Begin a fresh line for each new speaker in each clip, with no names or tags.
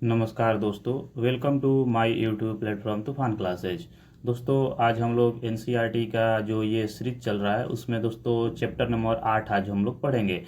नमस्कार दोस्तों, welcome to my YouTube platform Toofan classes. दोस्तों आज हम लोग एनसीईआरटी का जो ये सीरीज चल रहा है उसमें दोस्तों चैप्टर नंबर 8 आज हम लोग पढ़ेंगे,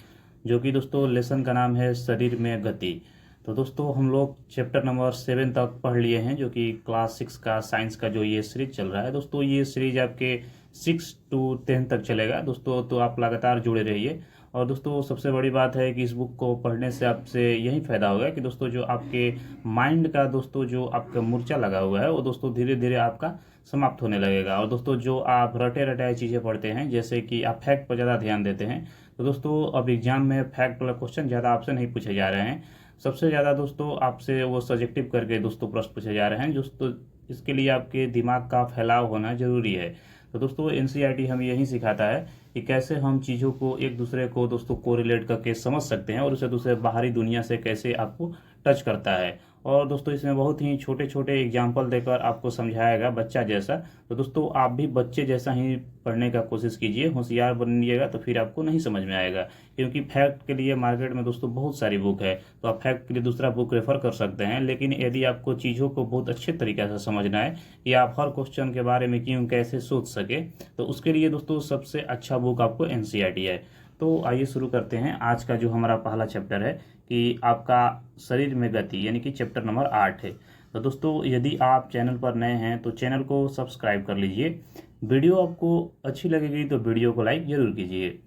जो कि दोस्तों लेसन का नाम है शरीर में गति। तो दोस्तों हम लोग चैप्टर नंबर 7 तक पढ़ लिए हैं, जो कि क्लास 6 का साइंस का जो ये सीरीज चल रहा है। दोस्तों ये सीरीज आपके 6 to 10 तक चलेगा दोस्तों, तो आप लगातार जुड़े रहिए। और दोस्तों सबसे बड़ी बात है कि इस बुक को पढ़ने से आपसे यही फायदा होगा कि दोस्तों जो आपके माइंड का दोस्तों जो आपका मूर्छा लगा हुआ है वो दोस्तों धीरे धीरे आपका समाप्त होने लगेगा। और दोस्तों जो आप रटे रटाए चीज़ें पढ़ते हैं, जैसे कि आप फैक्ट पर ज़्यादा ध्यान देते हैं, तो दोस्तों अब एग्जाम में फैक्ट वाला क्वेश्चन ज़्यादा आपसे नहीं पूछे जा रहे हैं। सबसे ज़्यादा दोस्तों आपसे वो सब्जेक्टिव करके दोस्तों प्रश्न पूछे जा रहे हैं। दोस्तों इसके लिए आपके दिमाग का फैलाव होना जरूरी है। तो दोस्तों एनसीईआरटी हमें यही सिखाता है कि कैसे हम चीज़ों को एक दूसरे को दोस्तों कोरिलेट करके समझ सकते हैं और उसे दूसरे बाहरी दुनिया से कैसे आपको टच करता है। और दोस्तों इसमें बहुत ही छोटे छोटे एग्जाम्पल देकर आपको समझाएगा बच्चा जैसा। तो दोस्तों आप भी बच्चे जैसा ही पढ़ने का कोशिश कीजिए, होशियार बनिएगा तो फिर आपको नहीं समझ में आएगा। क्योंकि फैक्ट के लिए मार्केट में दोस्तों बहुत सारी बुक है, तो आप फैक्ट के लिए दूसरा बुक रेफर कर सकते हैं। लेकिन यदि आपको चीज़ों को बहुत अच्छे तरीके से समझना है कि आप हर क्वेश्चन के बारे में क्यों कैसे सोच सके, तो उसके लिए दोस्तों सबसे अच्छा बुक आपको एनसीईआरटी है। तो आइए शुरू करते हैं आज का जो हमारा पहला चैप्टर है कि आपका शरीर में गति, यानी कि चैप्टर नंबर 8 है। तो दोस्तों यदि आप चैनल पर नए हैं तो चैनल को सब्सक्राइब कर लीजिए। वीडियो आपको अच्छी लगेगी तो वीडियो को लाइक जरूर कीजिए।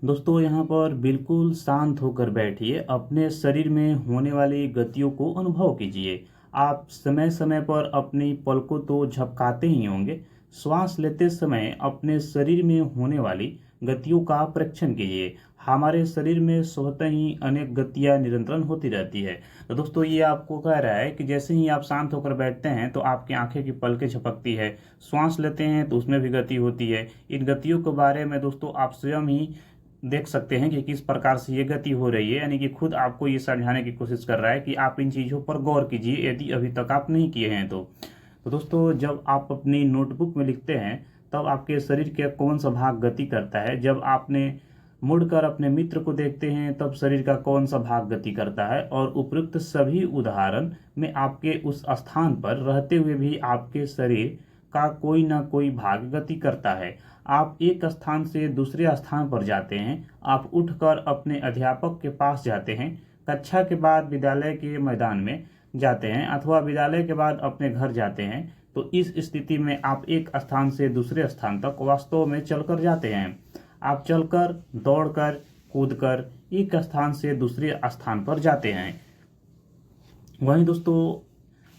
दोस्तों यहाँ पर बिल्कुल शांत होकर बैठिए, अपने शरीर में होने वाली गतियों को अनुभव कीजिए। आप समय समय पर अपनी पलकों तो झपकाते ही होंगे। श्वास लेते समय अपने शरीर में होने वाली गतियों का परीक्षण कीजिए। हमारे शरीर में स्वतः ही अनेक गतियां निरंतर होती रहती है। तो दोस्तों ये आपको कह रहा है कि जैसे ही आप शांत होकर बैठते हैं तो आपकी आंखें की पलकें झपकती है, श्वास लेते हैं तो उसमें भी गति होती है। इन गतियों के बारे में दोस्तों आप स्वयं ही देख सकते हैं कि किस प्रकार से ये गति हो रही है, यानी कि खुद आपको ये समझाने की कोशिश कर रहा है कि आप इन चीज़ों पर गौर कीजिए यदि अभी तक आप नहीं किए हैं तो दोस्तों जब आप अपनी नोटबुक में लिखते हैं तब आपके शरीर के कौन सा भाग गति करता है, जब आपने मुड़कर अपने मित्र को देखते हैं तब शरीर का कौन सा भाग गति करता है, और उपयुक्त सभी उदाहरण में आपके उस स्थान पर रहते हुए भी आपके शरीर का कोई ना कोई भाग गति करता है। आप एक स्थान से दूसरे स्थान पर जाते हैं, आप उठकर अपने अध्यापक के पास जाते हैं, कक्षा के बाद विद्यालय के मैदान में जाते हैं अथवा विद्यालय के बाद अपने घर जाते हैं। तो इस स्थिति में आप एक स्थान से दूसरे स्थान तक वास्तव में चलकर जाते हैं। आप चलकर, दौड़कर, कूदकर एक स्थान से दूसरे स्थान पर जाते हैं। वहीं दोस्तों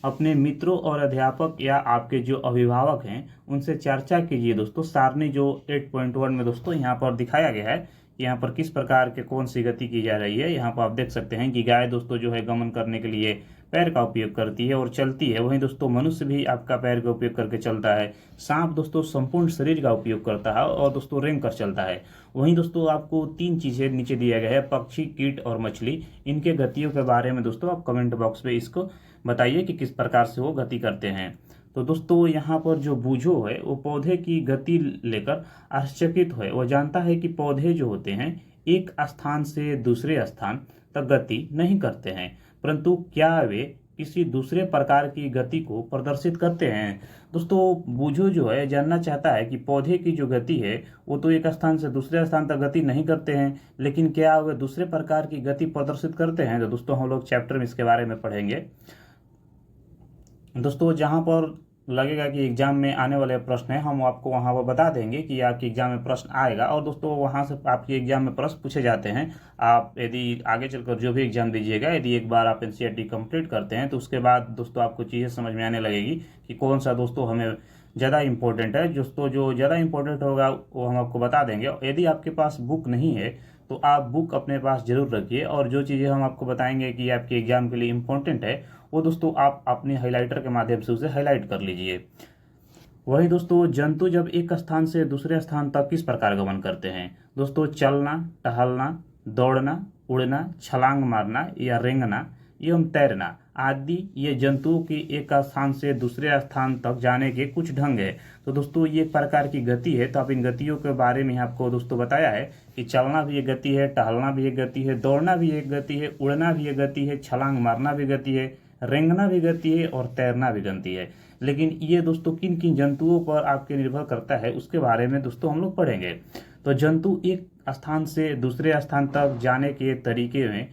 अपने मित्रों और अध्यापक या आपके जो अभिभावक हैं उनसे चर्चा कीजिए। दोस्तों सारणी जो 8.1 में दोस्तों यहाँ पर दिखाया गया है, यहाँ पर किस प्रकार के कौन सी गति की जा रही है। यहाँ पर आप देख सकते हैं कि गाय दोस्तों जो है गमन करने के लिए पैर का उपयोग करती है और चलती है। वहीं दोस्तों मनुष्य भी आपका पैर का उपयोग करके चलता है। सांप दोस्तों संपूर्ण शरीर का उपयोग करता है और दोस्तों रेंग कर चलता है। वहीं दोस्तों आपको 3 चीजें नीचे दिया गया है, पक्षी, कीट और मछली। इनके गतियों के बारे में दोस्तों आप कमेंट बॉक्स में इसको बताइए कि किस प्रकार से वो गति करते हैं। तो दोस्तों यहाँ पर जो बूझो है वो पौधे की गति लेकर आश्चर्यचकित है। वो जानता है कि पौधे जो होते हैं एक स्थान से दूसरे स्थान तक गति नहीं करते हैं, परंतु क्या वे किसी दूसरे प्रकार की गति को प्रदर्शित करते हैं। दोस्तों बूझो जो है जानना चाहता है कि पौधे की जो गति है वो तो एक स्थान से दूसरे स्थान तक गति नहीं करते हैं, लेकिन क्या वे दूसरे प्रकार की गति प्रदर्शित करते हैं। तो दोस्तों हम लोग चैप्टर में इसके बारे में पढ़ेंगे। दोस्तों जहां पर लगेगा कि एग्जाम में आने वाले प्रश्न है, हम आपको वहां पर बता देंगे कि आपके एग्जाम में प्रश्न आएगा। और दोस्तों वहां से आपके एग्जाम में प्रश्न पूछे जाते हैं। आप यदि आगे चलकर जो भी एग्जाम दीजिएगा, यदि एक बार आप एनसीईआरटी कंप्लीट करते हैं तो उसके बाद दोस्तों आपको चीज़ें समझ में आने लगेगी कि कौन सा दोस्तों हमें ज़्यादा इंपॉर्टेंट है। दोस्तों जो ज़्यादा इंपॉर्टेंट होगा वो हम आपको बता देंगे। यदि आपके पास बुक नहीं है तो आप बुक अपने पास जरूर रखिए, और जो चीज़ें हम आपको बताएंगे कि आपके एग्जाम के लिए इम्पोर्टेंट है वो दोस्तों आप अपने हाइलाइटर के माध्यम से उसे हाईलाइट कर लीजिए। वही दोस्तों जंतु जब एक स्थान से दूसरे स्थान तक किस प्रकार गमन करते हैं। दोस्तों चलना, टहलना, दौड़ना, उड़ना, छलांग मारना या रेंगना एवं तैरना आदि ये जंतुओं की एक स्थान से दूसरे स्थान तक जाने के कुछ ढंग है। तो दोस्तों ये एक प्रकार की गति है। तो आप इन गतियों के बारे में आपको दोस्तों बताया है कि चलना भी एक गति है, टहलना भी एक गति है, दौड़ना भी एक गति है, उड़ना भी एक गति है, छलांग मारना भी गति है, रेंगना भी गति है और तैरना भी गति है। लेकिन ये दोस्तों किन किन जंतुओं पर आपके निर्भर करता है उसके बारे में दोस्तों हम लोग पढ़ेंगे। तो जंतु एक स्थान से दूसरे स्थान तक जाने के तरीके में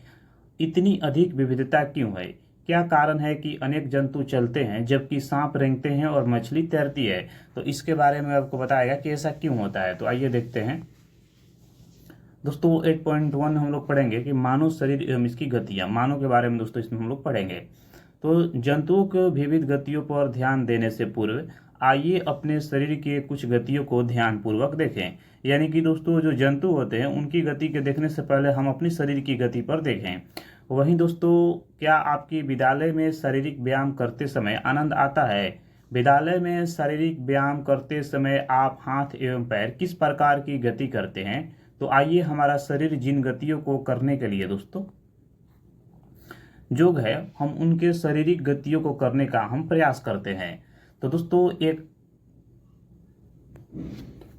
इतनी अधिक विविधता क्यों है? क्या कारण है कि अनेक जंतु चलते हैं जबकि सांप रेंगते हैं और मछली तैरती है? तो इसके बारे में आपको बताएगा कि ऐसा क्यों होता है। तो आइए देखते हैं दोस्तों। 8.1 हम लोग पढ़ेंगे कि मानव शरीर एवं इसकी गतियां, मानव के बारे में दोस्तों इसमें हम लोग पढ़ेंगे। तो जंतुओं के विविध गतियों पर ध्यान देने से पूर्व आइए अपने शरीर के कुछ गतियों को ध्यान पूर्वक देखें। यानी कि दोस्तों जो जंतु होते हैं उनकी गति के देखने से पहले हम अपनी शरीर की गति पर देखें। वहीं दोस्तों क्या आपकी विद्यालय में शारीरिक व्यायाम करते समय आनंद आता है? विद्यालय में शारीरिक व्यायाम करते समय आप हाथ एवं पैर किस प्रकार की गति करते हैं? तो आइए हमारा शरीर जिन गतियों को करने के लिए दोस्तों योग है, हम उनके शारीरिक गतियों को करने का हम प्रयास करते हैं। तो दोस्तों एक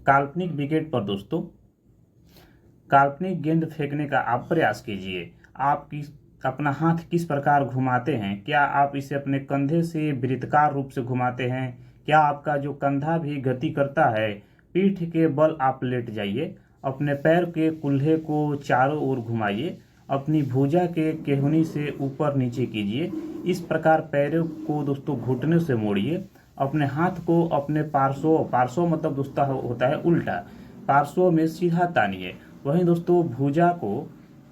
काल्पनिक विकेट पर दोस्तों काल्पनिक गेंद फेंकने का आप प्रयास कीजिए। आप अपना हाथ किस प्रकार घुमाते हैं? क्या आप इसे अपने कंधे से वृत्ताकार रूप से घुमाते हैं? क्या आपका जो कंधा भी गति करता है? पीठ के बल आप लेट जाइए, अपने पैर के कुल्हे को चारों ओर घुमाइए, अपनी भुजा के केहनी से ऊपर नीचे कीजिए। इस प्रकार पैरों को दोस्तों घुटने से मोड़िए। अपने हाथ को अपने पार्श्व मतलब दोस्तों होता है उल्टा, पार्श्व में सीधा तानिए। वहीं दोस्तों भुजा को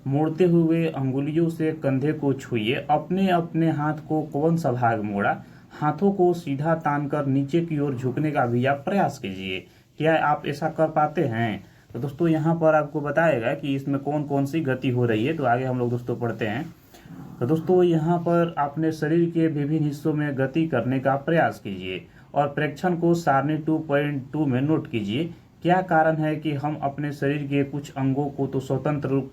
मोड़ते हुए अंगुलियों से कंधे को छुइए। अपने अपने हाथ को कौन सा भाग मोड़ा, हाथों को सीधा तानकर नीचे की ओर झुकने का भी आप प्रयास कीजिए। क्या आप ऐसा कर पाते हैं? तो दोस्तों यहाँ पर आपको बताएगा कि इसमें कौन कौन सी गति हो रही है। तो आगे हम लोग दोस्तों पढ़ते हैं। तो दोस्तों यहाँ पर अपने शरीर के विभिन्न हिस्सों में गति करने का प्रयास कीजिए और प्रेक्षण को सारणी 2.2 में नोट कीजिए। क्या कारण है कि हम अपने शरीर के कुछ अंगों को तो स्वतंत्र रूप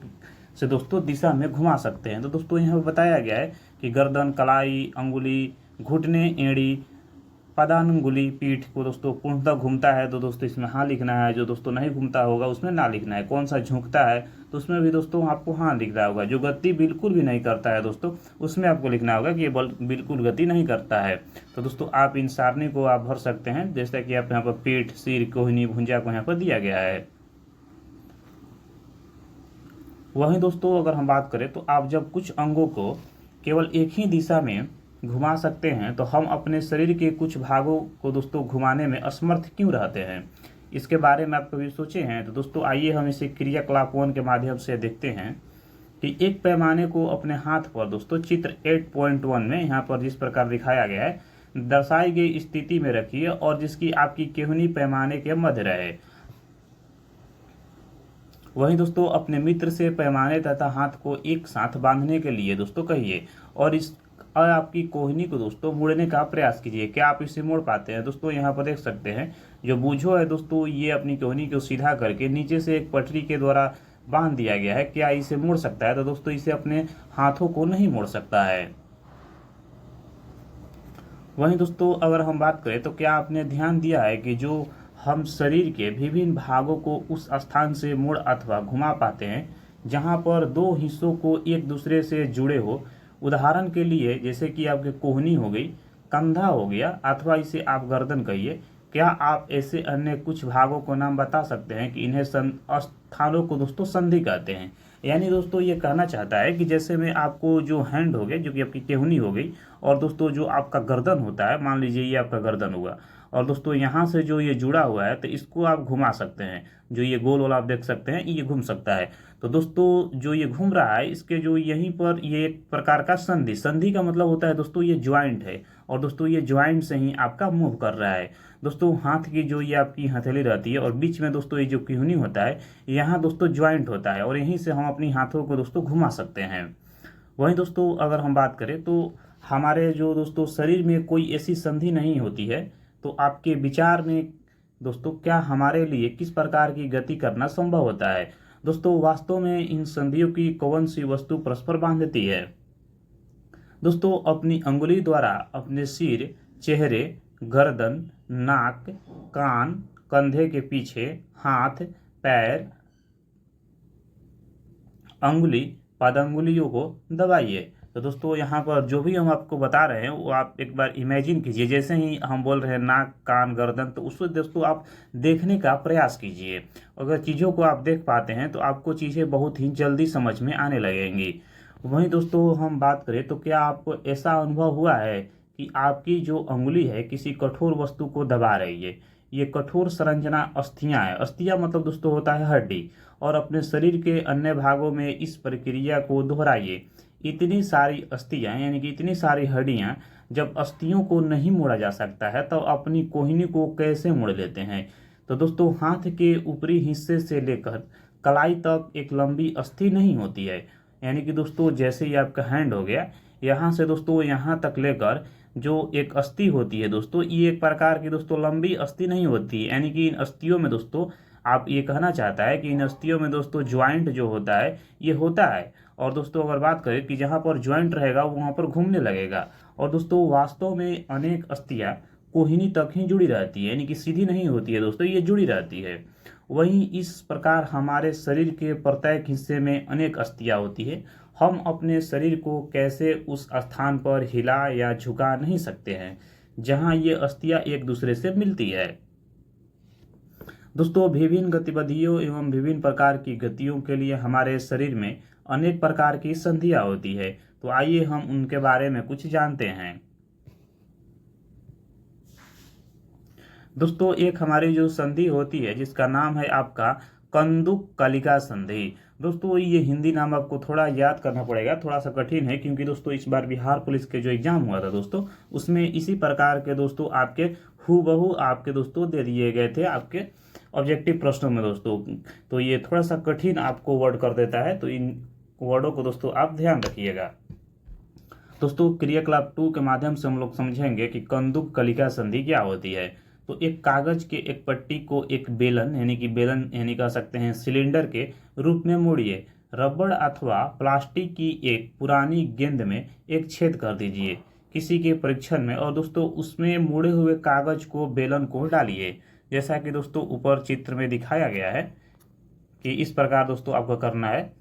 से दोस्तों दिशा में घुमा सकते हैं। तो दोस्तों यहाँ पर बताया गया है कि गर्दन, कलाई, अंगुली, घुटने, एड़ी, पदानुंगुली, पीठ को दोस्तों पूर्णतः घूमता है तो दोस्तों इसमें हाँ लिखना है। जो दोस्तों नहीं घूमता होगा उसमें ना लिखना है। कौन सा झुकता है तो उसमें भी दोस्तों आपको हाँ लिखना होगा। जो गति बिल्कुल भी नहीं करता है दोस्तों उसमें आपको लिखना होगा कि ये बल बिल्कुल गति नहीं करता है। तो दोस्तों आप इन सारणी को आप भर सकते हैं जैसा कि आप यहाँ पर पीठ, सिर, कोहनी, भुजा को यहाँ पर दिया गया है। वहीं दोस्तों अगर हम बात करें तो आप जब कुछ अंगों को केवल एक ही दिशा में घुमा सकते हैं तो हम अपने शरीर के कुछ भागों को दोस्तों घुमाने में असमर्थ क्यों रहते हैं? इसके बारे में आप कभी सोचे हैं? तो दोस्तों आइए हम इसे क्रियाकलाप 1 के माध्यम से देखते हैं कि एक पैमाने को अपने हाथ पर दोस्तों चित्र 8.1 में यहाँ पर जिस प्रकार दिखाया गया है दर्शाई गई स्थिति में रखिए और जिसकी आपकी केहनी पैमाने के मध्य रहे। वहीं दोस्तों अपने मित्र से पैमाने तथा हाथ को एक साथ बांधने के लिए दोस्तों कहिए और आपकी कोहनी को दोस्तों मोड़ने का प्रयास कीजिए। क्या आप इसे मोड़ पाते हैं? दोस्तों यहाँ पर देख सकते हैं जो बूझो है दोस्तों ये अपनी कोहनी को सीधा करके नीचे से एक पटरी के द्वारा बांध दिया गया है। क्या इसे मोड़ सकता है? तो दोस्तों इसे अपने हाथों को नहीं मोड़ सकता है। वहीं दोस्तों अगर हम बात करें तो क्या आपने ध्यान दिया है कि जो हम शरीर के विभिन्न भागों को उस स्थान से मोड़ अथवा घुमा पाते हैं जहां पर दो हिस्सों को एक दूसरे से जुड़े हो। उदाहरण के लिए जैसे कि आपके कोहनी हो गई, कंधा हो गया अथवा इसे आप गर्दन कहिए। क्या आप ऐसे अन्य कुछ भागों को नाम बता सकते हैं कि इन्हें स्थानों को दोस्तों संधि कहते हैं? यानी दोस्तों ये कहना चाहता है कि जैसे में आपको जो हैंड हो गए जो कि आपकी केहनी हो गई और दोस्तों जो आपका गर्दन होता है, मान लीजिए ये आपका गर्दन हुआ और दोस्तों यहाँ से जो ये जुड़ा हुआ है तो इसको आप घुमा सकते हैं। जो ये गोल वाला आप देख सकते हैं ये घूम सकता है। तो दोस्तों जो ये घूम रहा है इसके जो यहीं पर ये एक प्रकार का संधि का मतलब होता है दोस्तों ये ज्वाइंट है और दोस्तों ये ज्वाइंट से ही आपका मूव कर रहा है। दोस्तों हाथ की जो ये आपकी हथेली रहती है और बीच में दोस्तों ये जो केहनी होता है यहाँ दोस्तों ज्वाइंट होता है और यहीं से हम अपनी हाथों को दोस्तों घुमा सकते हैं। वहीं दोस्तों अगर हम बात करें तो हमारे जो दोस्तों शरीर में कोई ऐसी संधि नहीं होती है। तो आपके विचार में दोस्तों क्या हमारे लिए किस प्रकार की गति करना संभव होता है? दोस्तों वास्तव में इन संधियों की कौन सी वस्तु परस्पर बांधती है? दोस्तों अपनी अंगुली द्वारा अपने सिर, चेहरे, गर्दन, नाक, कान, कंधे के पीछे, हाथ, पैर, अंगुली, पादंगुलियों को दबाइए। तो दोस्तों यहाँ पर जो भी हम आपको बता रहे हैं वो आप एक बार इमेजिन कीजिए, जैसे ही हम बोल रहे हैं नाक, कान, गर्दन, तो उसको दोस्तों आप देखने का प्रयास कीजिए। अगर चीज़ों को आप देख पाते हैं तो आपको चीज़ें बहुत ही जल्दी समझ में आने लगेंगी। वहीं दोस्तों हम बात करें तो क्या आपको ऐसा अनुभव हुआ है कि आपकी जो अंगुली है किसी कठोर वस्तु को दबा रही है? ये कठोर संरचना अस्थियां है। अस्थियां मतलब दोस्तों होता है हड्डी, और अपने शरीर के अन्य भागों में इस प्रक्रिया को दोहराइए। इतनी सारी अस्थियां यानी कि इतनी सारी हड्डियां, जब अस्थियों को नहीं मोड़ा जा सकता है तो अपनी कोहनी को कैसे मोड़ लेते हैं? तो दोस्तों हाथ के ऊपरी हिस्से से लेकर कलाई तक एक लंबी अस्थि नहीं होती है। यानी कि दोस्तों जैसे ही आपका हैंड हो गया, यहाँ से दोस्तों यहाँ तक लेकर जो एक अस्थि होती है दोस्तों, ये एक प्रकार की दोस्तों लंबी अस्थि नहीं होती। यानी कि इन अस्थियों में दोस्तों आप ये कहना चाहता है कि इन अस्थियों में दोस्तों ज्वाइंट जो होता है ये होता है। और दोस्तों अगर बात करें कि जहाँ पर ज्वाइंट रहेगा वहाँ पर घूमने लगेगा। और दोस्तों वास्तव में अनेक अस्थियां कोहिनी तक ही जुड़ी रहती है, यानी कि सीधी नहीं होती है दोस्तों, ये जुड़ी रहती है। वहीं इस प्रकार हमारे शरीर के प्रत्येक हिस्से में अनेक अस्थियां होती है। हम अपने शरीर को कैसे उस स्थान पर हिला या झुका नहीं सकते हैं जहां ये अस्थियां एक दूसरे से मिलती है। दोस्तों विभिन्न गतिविधियों एवं विभिन्न प्रकार की गतियों के लिए हमारे शरीर में अनेक प्रकार की संधियां होती है। तो आइए हम उनके बारे में कुछ जानते हैं। दोस्तों एक हमारी जो संधि होती है जिसका नाम है आपका कंदुक कलिका संधि। दोस्तों ये हिंदी नाम आपको थोड़ा याद करना पड़ेगा, थोड़ा सा कठिन है, क्योंकि दोस्तों इस बार बिहार पुलिस के जो एग्जाम हुआ था दोस्तों उसमें इसी प्रकार के दोस्तों आपके हूबहू आपके दोस्तों दे दिए गए थे आपके ऑब्जेक्टिव प्रश्नों में दोस्तों। तो ये थोड़ा सा कठिन आपको वर्ड कर देता है, तो इन वर्डों को दोस्तों आप ध्यान रखिएगा। दोस्तों क्रियाकलाप 2 के माध्यम से हम लोग समझेंगे कि कंदुक कलिका संधि क्या होती है। तो एक कागज के एक पट्टी को एक बेलन यानी कह सकते हैं सिलेंडर के रूप में मोड़िए। रबड़ अथवा प्लास्टिक की एक पुरानी गेंद में एक छेद कर दीजिए किसी के परीक्षण में, और दोस्तों उसमें मुड़े हुए कागज को बेलन को डालिए, जैसा कि दोस्तों ऊपर चित्र में दिखाया गया है कि इस प्रकार दोस्तों आपको करना है।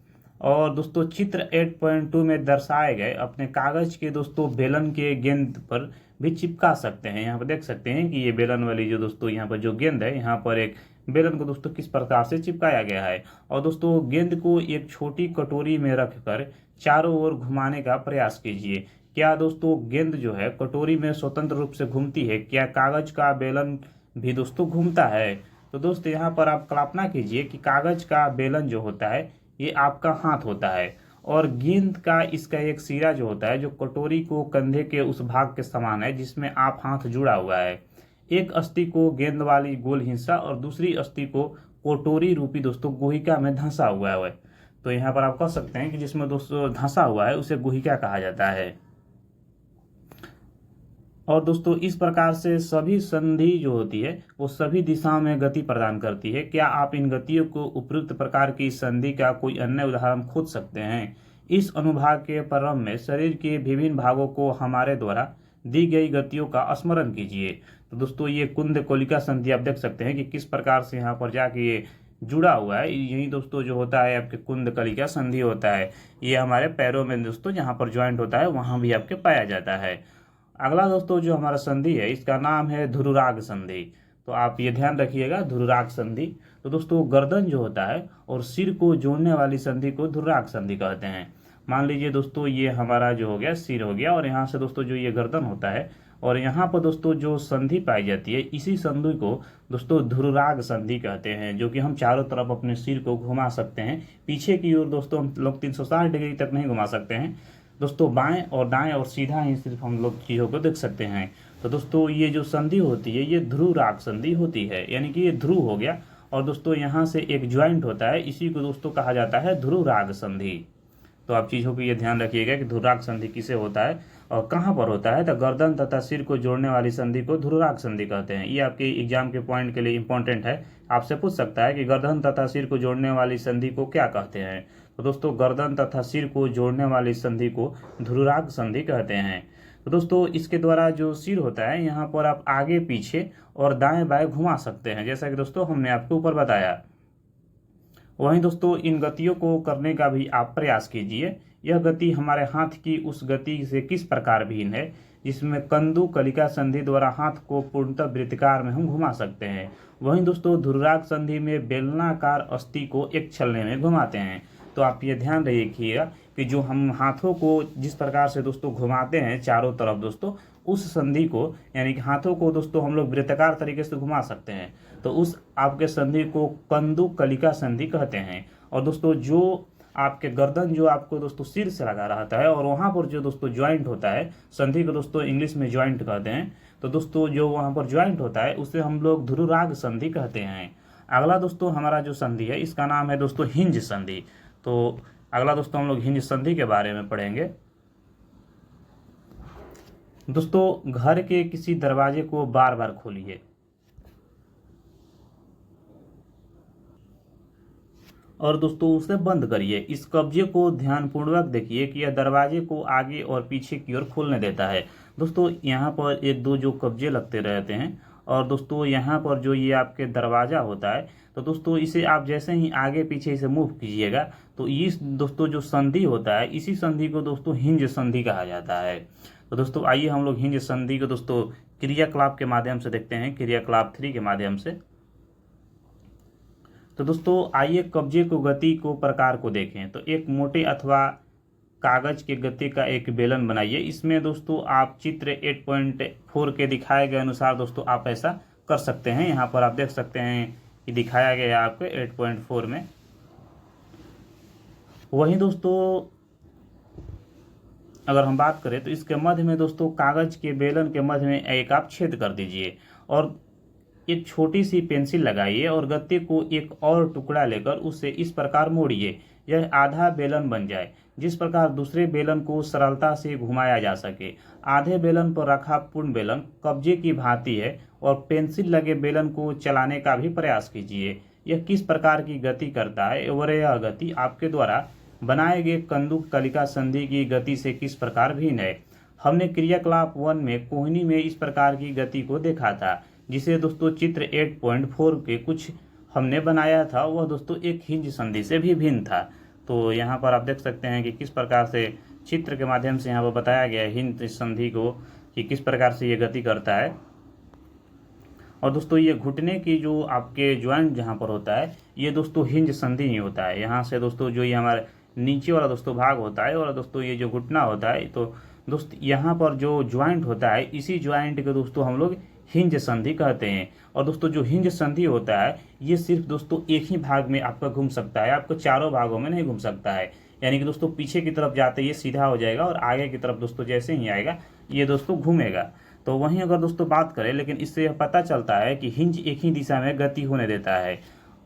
और दोस्तों चित्र 8.2 में दर्शाए गए अपने कागज के दोस्तों बेलन के गेंद पर भी चिपका सकते हैं। यहाँ पर देख सकते हैं कि ये बेलन वाली जो दोस्तों यहाँ पर जो गेंद है, यहाँ पर एक बेलन को दोस्तों किस प्रकार से चिपकाया गया है। और दोस्तों गेंद को एक छोटी कटोरी में रखकर चारों ओर घुमाने का प्रयास कीजिए। क्या दोस्तों गेंद जो है कटोरी में स्वतंत्र रूप से घूमती है? क्या कागज का बेलन भी दोस्तों घूमता है? तो दोस्तों यहाँ पर आप कल्पना कीजिए कि कागज का बेलन जो होता है ये आपका हाथ होता है, और गेंद का इसका एक सिरा जो होता है जो कटोरी को कंधे के उस भाग के समान है जिसमें आप हाथ जुड़ा हुआ है। एक अस्थि को गेंद वाली गोल हिस्सा और दूसरी अस्थि को कटोरी रूपी दोस्तों गुहिका में धंसा हुआ है। तो यहाँ पर आप कह सकते हैं कि जिसमें दोस्तों धंसा हुआ है उसे गुहिका कहा जाता है। और दोस्तों इस प्रकार से सभी संधि जो होती है वो सभी दिशाओं में गति प्रदान करती है। क्या आप इन गतियों को उपयुक्त प्रकार की संधि का कोई अन्य उदाहरण खोज सकते हैं? इस अनुभाग के प्रारंभ में शरीर के विभिन्न भागों को हमारे द्वारा दी गई गतियों का स्मरण कीजिए। तो दोस्तों ये कुंद कोलिका संधि आप देख सकते हैं कि किस प्रकार से यहाँ पर जाके ये जुड़ा हुआ है। यही दोस्तों जो होता है आपके कुंद कलिका संधि होता है, ये हमारे पैरों में दोस्तों जहाँ पर ज्वाइंट होता है वहाँ भी आपके पाया जाता है। अगला दोस्तों जो हमारा संधि है इसका नाम है धुरुराग संधि। तो आप ये ध्यान रखिएगा धुरुराग संधि। तो दोस्तों गर्दन जो होता है और सिर को जोड़ने वाली संधि को धुरुराग संधि कहते हैं। मान लीजिए दोस्तों ये हमारा जो हो गया सिर हो गया, और यहाँ से दोस्तों जो ये गर्दन होता है और यहाँ पर दोस्तों जो संधि पाई जाती है इसी संधि को दोस्तों धुरुराग संधि कहते हैं, जो कि हम चारों तरफ अपने सिर को घुमा सकते हैं। पीछे की ओर दोस्तों हम लोग 360 डिग्री तक नहीं घुमा सकते हैं दोस्तों, बाएं और दाएं और सीधा ही सिर्फ हम लोग चीज़ों को देख सकते हैं। तो दोस्तों ये जो संधि होती है ये ध्रुराग संधि होती है, यानी कि ये ध्रुव हो गया, और दोस्तों यहाँ से एक ज्वाइंट होता है, इसी को दोस्तों कहा जाता है ध्रुराग संधि। तो आप चीज़ों को ये ध्यान रखिएगा कि ध्रुराग संधि किसे होता है और कहाँ पर होता है। तो गर्दन तथा सिर को जोड़ने वाली संधि को ध्रुराग संधि कहते हैं। ये आपके एग्जाम के पॉइंट के लिए इंपॉर्टेंट है, आपसे पूछ सकता है कि गर्दन तथा सिर को जोड़ने वाली संधि को क्या कहते हैं। तो दोस्तों गर्दन तथा सिर को जोड़ने वाली संधि को धुरुराग संधि कहते हैं। तो दोस्तों इसके द्वारा जो सिर होता है यहाँ पर आप आगे पीछे और दाएं बाएं घुमा सकते हैं, जैसा कि दोस्तों हमने आपको ऊपर बताया। वहीं दोस्तों इन गतियों को करने का भी आप प्रयास कीजिए। यह गति हमारे हाथ की उस गति से किस प्रकार भिन्न है, जिसमें कंदु कलिका संधि द्वारा हाथ को पूर्णतः वृत्ताकार में हम घुमा सकते हैं। वहीं दोस्तों धुर्राग संधि में बेलनाकार अस्थि को एक छलने में घुमाते हैं। तो आप ये ध्यान रखिएगा कि जो हम हाथों को जिस प्रकार से दोस्तों घुमाते हैं चारों तरफ दोस्तों, उस संधि को यानी कि हाथों को दोस्तों हम लोग वृत्ताकार तरीके से घुमा सकते हैं, तो उस आपके संधि को कंदु कलिका संधि कहते हैं। और दोस्तों जो आपके गर्दन जो आपको दोस्तों सिर से लगा रहता है और वहाँ पर जो दोस्तों ज्वाइंट होता है, संधि को दोस्तों इंग्लिश में ज्वाइंट कहते हैं, तो दोस्तों जो वहाँ पर ज्वाइंट होता है उसे हम लोग धुरुराग संधि कहते हैं। अगला दोस्तों हमारा जो संधि है इसका नाम है दोस्तों हिंज संधि। तो अगला दोस्तों हम लोग हिंज संधि के बारे में पढ़ेंगे। दोस्तों घर के किसी दरवाजे को बार बार खोलिए और दोस्तों उसे बंद करिए। इस कब्जे को ध्यानपूर्वक देखिए कि यह दरवाजे को आगे और पीछे की ओर खोलने देता है। दोस्तों यहाँ पर एक दो जो कब्जे लगते रहते हैं और दोस्तों यहाँ पर जो ये आपके दरवाज़ा होता है, तो दोस्तों इसे आप जैसे ही आगे पीछे इसे मूव कीजिएगा तो इस दोस्तों जो संधि होता है, इसी संधि को दोस्तों हिंज संधि कहा जाता है। तो दोस्तों आइए हम लोग हिंज संधि को दोस्तों क्रियाकलाप के माध्यम से देखते हैं, क्रियाकलाप 3 के माध्यम से। तो दोस्तों आइए कब्जे को गति को प्रकार को देखें। तो एक मोटे अथवा कागज के गति का एक बेलन बनाइए। इसमें दोस्तों आप चित्र 8.4 के दिखाए गए अनुसार दोस्तों आप ऐसा कर सकते हैं। यहाँ पर आप देख सकते हैं कि दिखाया गया है आपको 8.4 में। वहीं दोस्तों अगर हम बात करें तो इसके मध्य में दोस्तों कागज के बेलन के मध्य में एक आप छेद कर दीजिए और एक छोटी सी पेंसिल लगाइए और गत्ते को एक और टुकड़ा लेकर उसे इस प्रकार मोड़िए, यह आधा बेलन बन जाए, जिस प्रकार दूसरे बेलन को सरलता से घुमाया जा सके। आधे बेलन पर रखा पूर्ण बेलन कब्जे की भांति है और पेंसिल लगे बेलन को चलाने का भी प्रयास कीजिए। यह किस प्रकार की गति करता है और यह गति आपके द्वारा बनाए गए कंदुक कलिका संधि की गति से किस प्रकार भिन्न है। हमने क्रियाकलाप 1 में कोहनी में इस प्रकार की गति को देखा था, जिसे दोस्तों चित्र 8.4 के कुछ हमने बनाया था, वह दोस्तों एक हिंज संधि से भी भिन्न था। तो यहाँ पर आप देख सकते हैं कि किस प्रकार से चित्र के माध्यम से यहाँ पर बताया गया है हिंज संधि को कि किस प्रकार से ये गति करता है। और दोस्तों ये घुटने की जो आपके ज्वाइंट जहाँ पर होता है, ये दोस्तों हिंज संधि ही होता है। यहाँ से दोस्तों जो ये हमारे नीचे वाला दोस्तों भाग होता है और दोस्तों ये जो घुटना होता है, तो दोस्त यहाँ पर जो ज्वाइंट होता है, इसी ज्वाइंट को दोस्तों हम लोग हिंज संधि कहते हैं। और दोस्तों जो हिंज संधि होता है ये सिर्फ दोस्तों एक ही भाग में आपका घूम सकता है, आपको चारों भागों में नहीं घूम सकता है। यानी कि दोस्तों पीछे की तरफ जाते ये सीधा हो जाएगा और आगे की तरफ दोस्तों जैसे ही आएगा ये दोस्तों घूमेगा। तो वहीं अगर दोस्तों बात करें, लेकिन इससे यह पता चलता है कि हिंज एक ही दिशा में गति होने देता है।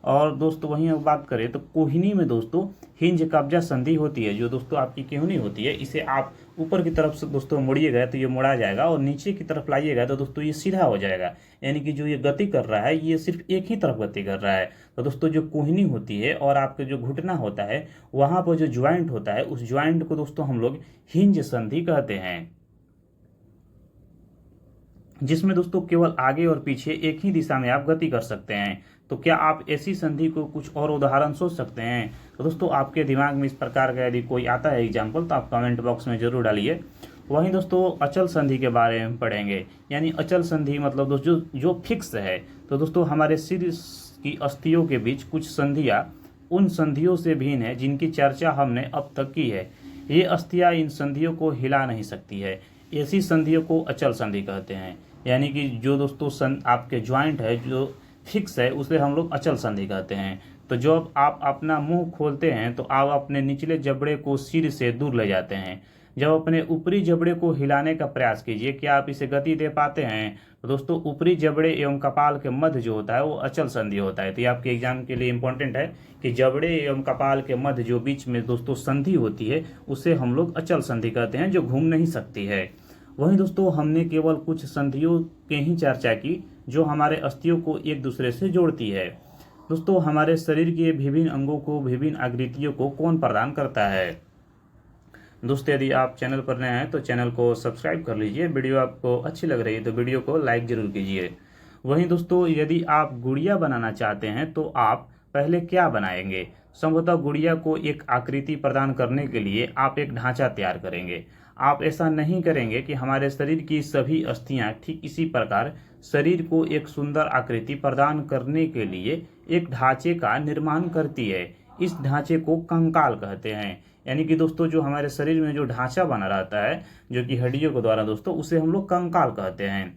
और दोस्तों वहीं अगर बात करें तो कोहनी में दोस्तों हिंज कब्जा संधि होती है। जो दोस्तों आपकी कोहनी होती है, इसे आप ऊपर की तरफ से दोस्तों मुड़िएगा तो ये मुड़ा जाएगा और नीचे की तरफ लाइएगा तो दोस्तों ये सीधा हो जाएगा। यानी कि जो ये गति कर रहा है ये सिर्फ एक ही तरफ गति कर रहा है। तो दोस्तों जो कोहनी होती है और आपके जो घुटना होता है, वहाँ पर जो ज्वाइंट होता है, उस ज्वाइंट को दोस्तों हम लोग हिंज संधि कहते हैं, जिसमें दोस्तों केवल आगे और पीछे एक ही दिशा में आप गति कर सकते हैं। तो क्या आप ऐसी संधि को कुछ और उदाहरण सोच सकते हैं? तो दोस्तों आपके दिमाग में इस प्रकार का यदि कोई आता है एग्जाम्पल तो आप कमेंट बॉक्स में जरूर डालिए। वहीं दोस्तों अचल संधि के बारे में पढ़ेंगे। यानी अचल संधि मतलब दोस्तों जो फिक्स है। तो दोस्तों हमारे सिर की अस्थियों के बीच कुछ संधियाँ उन संधियों से भिन्न है जिनकी चर्चा हमने अब तक की है। ये अस्थियाँ इन संधियों को हिला नहीं सकती है। ऐसी संधियों को अचल संधि कहते हैं। यानी कि जो दोस्तों आपके ज्वाइंट है जो फिक्स है उसे हम लोग अचल संधि कहते हैं। तो जब आप अपना मुंह खोलते हैं तो आप अपने निचले जबड़े को सिर से दूर ले जाते हैं। जब अपने ऊपरी जबड़े को हिलाने का प्रयास कीजिए, क्या आप इसे गति दे पाते हैं? तो दोस्तों ऊपरी जबड़े एवं कपाल के मध्य जो होता है वो अचल संधि होता है। तो ये आपके एग्जाम के लिए इंपॉर्टेंट है कि जबड़े एवं कपाल के मध्य जो बीच में दोस्तों संधि होती है उसे हम लोग अचल संधि कहते हैं, जो घूम नहीं सकती है। वहीं दोस्तों हमने केवल कुछ संधियों की ही चर्चा की जो हमारे अस्थियों को एक दूसरे से जोड़ती है। दोस्तों हमारे शरीर के विभिन्न अंगों को, विभिन्न आकृतियों को कौन प्रदान करता है? दोस्तों यदि आप चैनल पर नए हैं तो चैनल को सब्सक्राइब कर लीजिए। वीडियो आपको अच्छी लग रही है तो वीडियो को लाइक जरूर कीजिए। वहीं दोस्तों यदि आप गुड़िया बनाना चाहते हैं तो आप पहले क्या बनाएंगे? संभवतः गुड़िया को एक आकृति प्रदान करने के लिए आप एक ढांचा तैयार करेंगे। आप ऐसा नहीं करेंगे कि हमारे शरीर की सभी अस्थियां ठीक इसी प्रकार शरीर को एक सुंदर आकृति प्रदान करने के लिए एक ढांचे का निर्माण करती है। इस ढांचे को कंकाल कहते हैं। यानी कि दोस्तों जो हमारे शरीर में जो ढांचा बना रहता है, जो कि हड्डियों के द्वारा दोस्तों, उसे हम लोग कंकाल कहते हैं।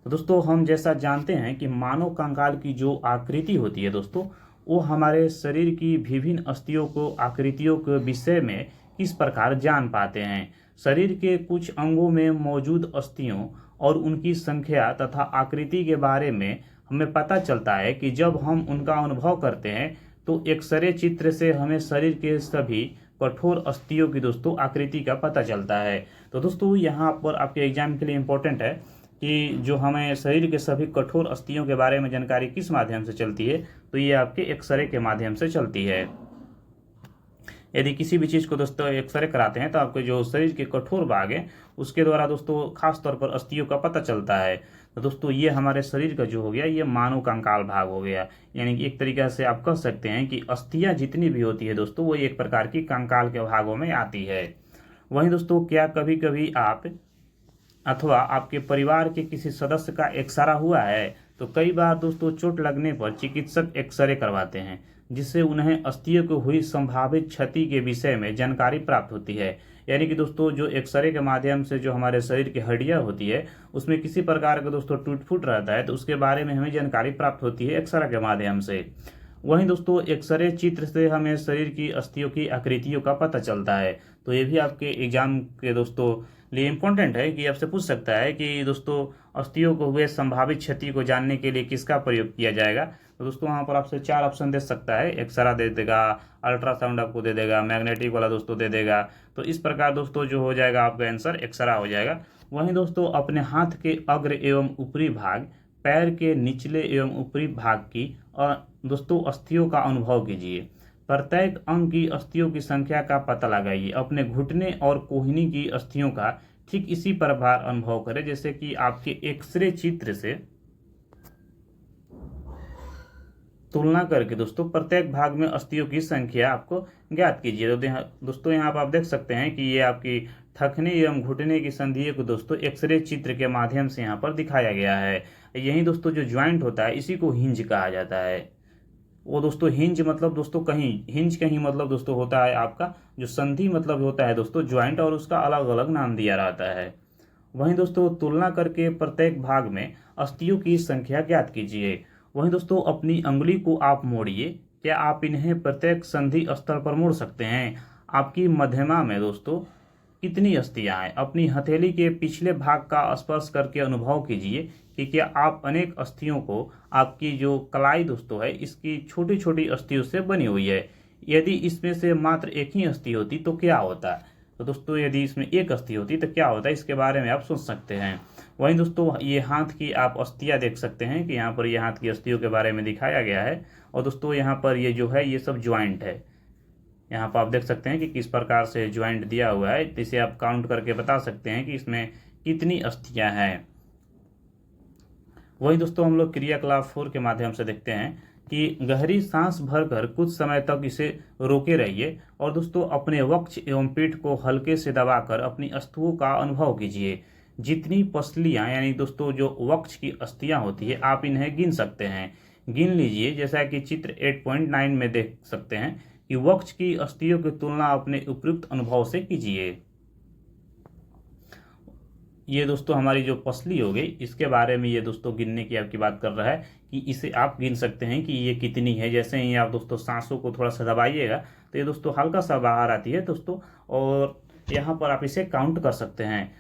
तो दोस्तों हम जैसा जानते हैं कि मानव कंकाल की जो आकृति होती है दोस्तों, वो हमारे शरीर की विभिन्न अस्थियों को, आकृतियों के विषय में किस प्रकार जान पाते हैं। शरीर के कुछ अंगों में मौजूद अस्थियों और उनकी संख्या तथा आकृति के बारे में हमें पता चलता है कि जब हम उनका अनुभव करते हैं तो एक्सरे चित्र से हमें शरीर के सभी कठोर अस्थियों की दोस्तों आकृति का पता चलता है। तो दोस्तों यहाँ पर आपके एग्जाम के लिए इम्पोर्टेंट है कि जो हमें शरीर के सभी कठोर अस्थियों के बारे में जानकारी किस माध्यम से चलती है, तो ये आपके एक्सरे के माध्यम से चलती है। यदि किसी भी चीज़ को दोस्तों एक्सरे कराते हैं तो आपके जो शरीर के कठोर भाग है उसके द्वारा दोस्तों खास तौर पर अस्थियों का पता चलता है। तो दोस्तों ये हमारे शरीर का जो हो गया, ये मानव कंकाल भाग हो गया। यानी कि एक तरीके से आप कह सकते हैं कि अस्थियां जितनी भी होती है दोस्तों, वो एक प्रकार की कंकाल के भागों में आती है। वहीं दोस्तों क्या कभी कभी आप अथवा आपके परिवार के किसी सदस्य का एक्सरा हुआ है? तो कई बार दोस्तों चोट लगने पर चिकित्सक एक्सरे करवाते हैं, जिससे उन्हें अस्थियों को हुई संभावित क्षति के विषय में जानकारी प्राप्त होती है। यानी कि दोस्तों जो एक्सरे के माध्यम से जो हमारे शरीर की हड्डियां होती है उसमें किसी प्रकार का दोस्तों टूट फूट रहता है, तो उसके बारे में हमें जानकारी प्राप्त होती है एक्सरे के माध्यम से। वहीं दोस्तों एक्सरे चित्र से हमें शरीर की अस्थियों की आकृतियों का पता चलता है। तो ये भी आपके एग्जाम के दोस्तों लिए इम्पोर्टेंट है कि आपसे पूछ सकता है कि दोस्तों अस्थियों को हुए संभावित क्षति को जानने के लिए किसका प्रयोग किया जाएगा। तो दोस्तों वहाँ पर आपसे 4 ऑप्शन दे सकता है, एक्सरा दे देगा, अल्ट्रासाउंड आपको दे देगा, मैग्नेटिक वाला दोस्तों दे देगा। तो इस प्रकार दोस्तों जो हो जाएगा आपका आंसर एक्सरा हो जाएगा। वहीं दोस्तों अपने हाथ के अग्र एवं ऊपरी भाग, पैर के निचले एवं ऊपरी भाग की दोस्तों अस्थियों का अनुभव कीजिए। प्रत्येक अंग की अस्थियों की संख्या का पता लगाइए। अपने घुटने और कोहनी की अस्थियों का ठीक इसी प्रकार अनुभव करें जैसे कि आपके एक्सरे चित्र से तुलना करके दोस्तों प्रत्येक भाग में अस्थियों की संख्या आपको ज्ञात कीजिए। तो दोस्तों यहाँ पर आप देख सकते हैं कि ये आपकी थकने एवं घुटने की संधियों को दोस्तों एक्सरे चित्र के माध्यम से यहाँ पर दिखाया गया है। यही दोस्तों जो ज्वाइंट होता है इसी को हिंज कहा जाता है। वो दोस्तों हिंज मतलब दोस्तों कहीं, हिंज कहीं मतलब दोस्तों होता है आपका जो संधि मतलब होता है दोस्तों ज्वाइंट, और उसका अलग अलग नाम दिया रहता है। वहीं दोस्तों तुलना करके प्रत्येक भाग में अस्थियों की संख्या ज्ञात कीजिए। वहीं दोस्तों अपनी अंगुली को आप मोड़िए। क्या आप इन्हें प्रत्येक संधि स्थल पर मोड़ सकते हैं? आपकी मध्यमा में दोस्तों कितनी अस्थियां हैं? अपनी हथेली के पिछले भाग का स्पर्श करके अनुभव कीजिए कि क्या आप अनेक अस्थियों को, आपकी जो कलाई दोस्तों है इसकी छोटी छोटी अस्थियों से बनी हुई है। यदि इसमें से मात्र एक ही अस्थि होती तो क्या होता? तो दोस्तों यदि इसमें एक अस्थि होती तो क्या होता है, इसके बारे में आप सोच सकते हैं। वहीं दोस्तों ये हाथ की आप अस्थियां देख सकते हैं कि यहाँ पर ये हाथ की अस्थियों के बारे में दिखाया गया है। और दोस्तों यहाँ पर ये जो है ये सब ज्वाइंट है। यहाँ पर आप देख सकते हैं कि किस प्रकार से ज्वाइंट दिया हुआ है, जिसे आप काउंट करके बता सकते हैं कि इसमें कितनी अस्थियां हैं। वही दोस्तों हम लोग क्रियाकलाप 4 के माध्यम से देखते हैं कि गहरी सांस भरकर कुछ समय तक इसे रोके रहिए और दोस्तों अपने वक्ष एवं पीठ को हल्के से दबाकर अपनी अस्थियों का अनुभव कीजिए। जितनी पसलियां यानी दोस्तों जो वक्ष की अस्थियां होती है आप इन्हें गिन सकते हैं। गिन लीजिए जैसा कि चित्र 8.9 में देख सकते हैं कि वक्ष की अस्थियों की तुलना अपने उपयुक्त अनुभव से कीजिए। ये दोस्तों हमारी जो पसली हो गई इसके बारे में ये दोस्तों गिनने की आपकी बात कर रहा है कि इसे आप गिन सकते हैं कि ये कितनी है। जैसे ही आप दोस्तों सांसों को थोड़ा सा दबाइएगा तो ये दोस्तों हल्का सा बाहर आती है दोस्तों, और यहाँ पर आप इसे काउंट कर सकते हैं।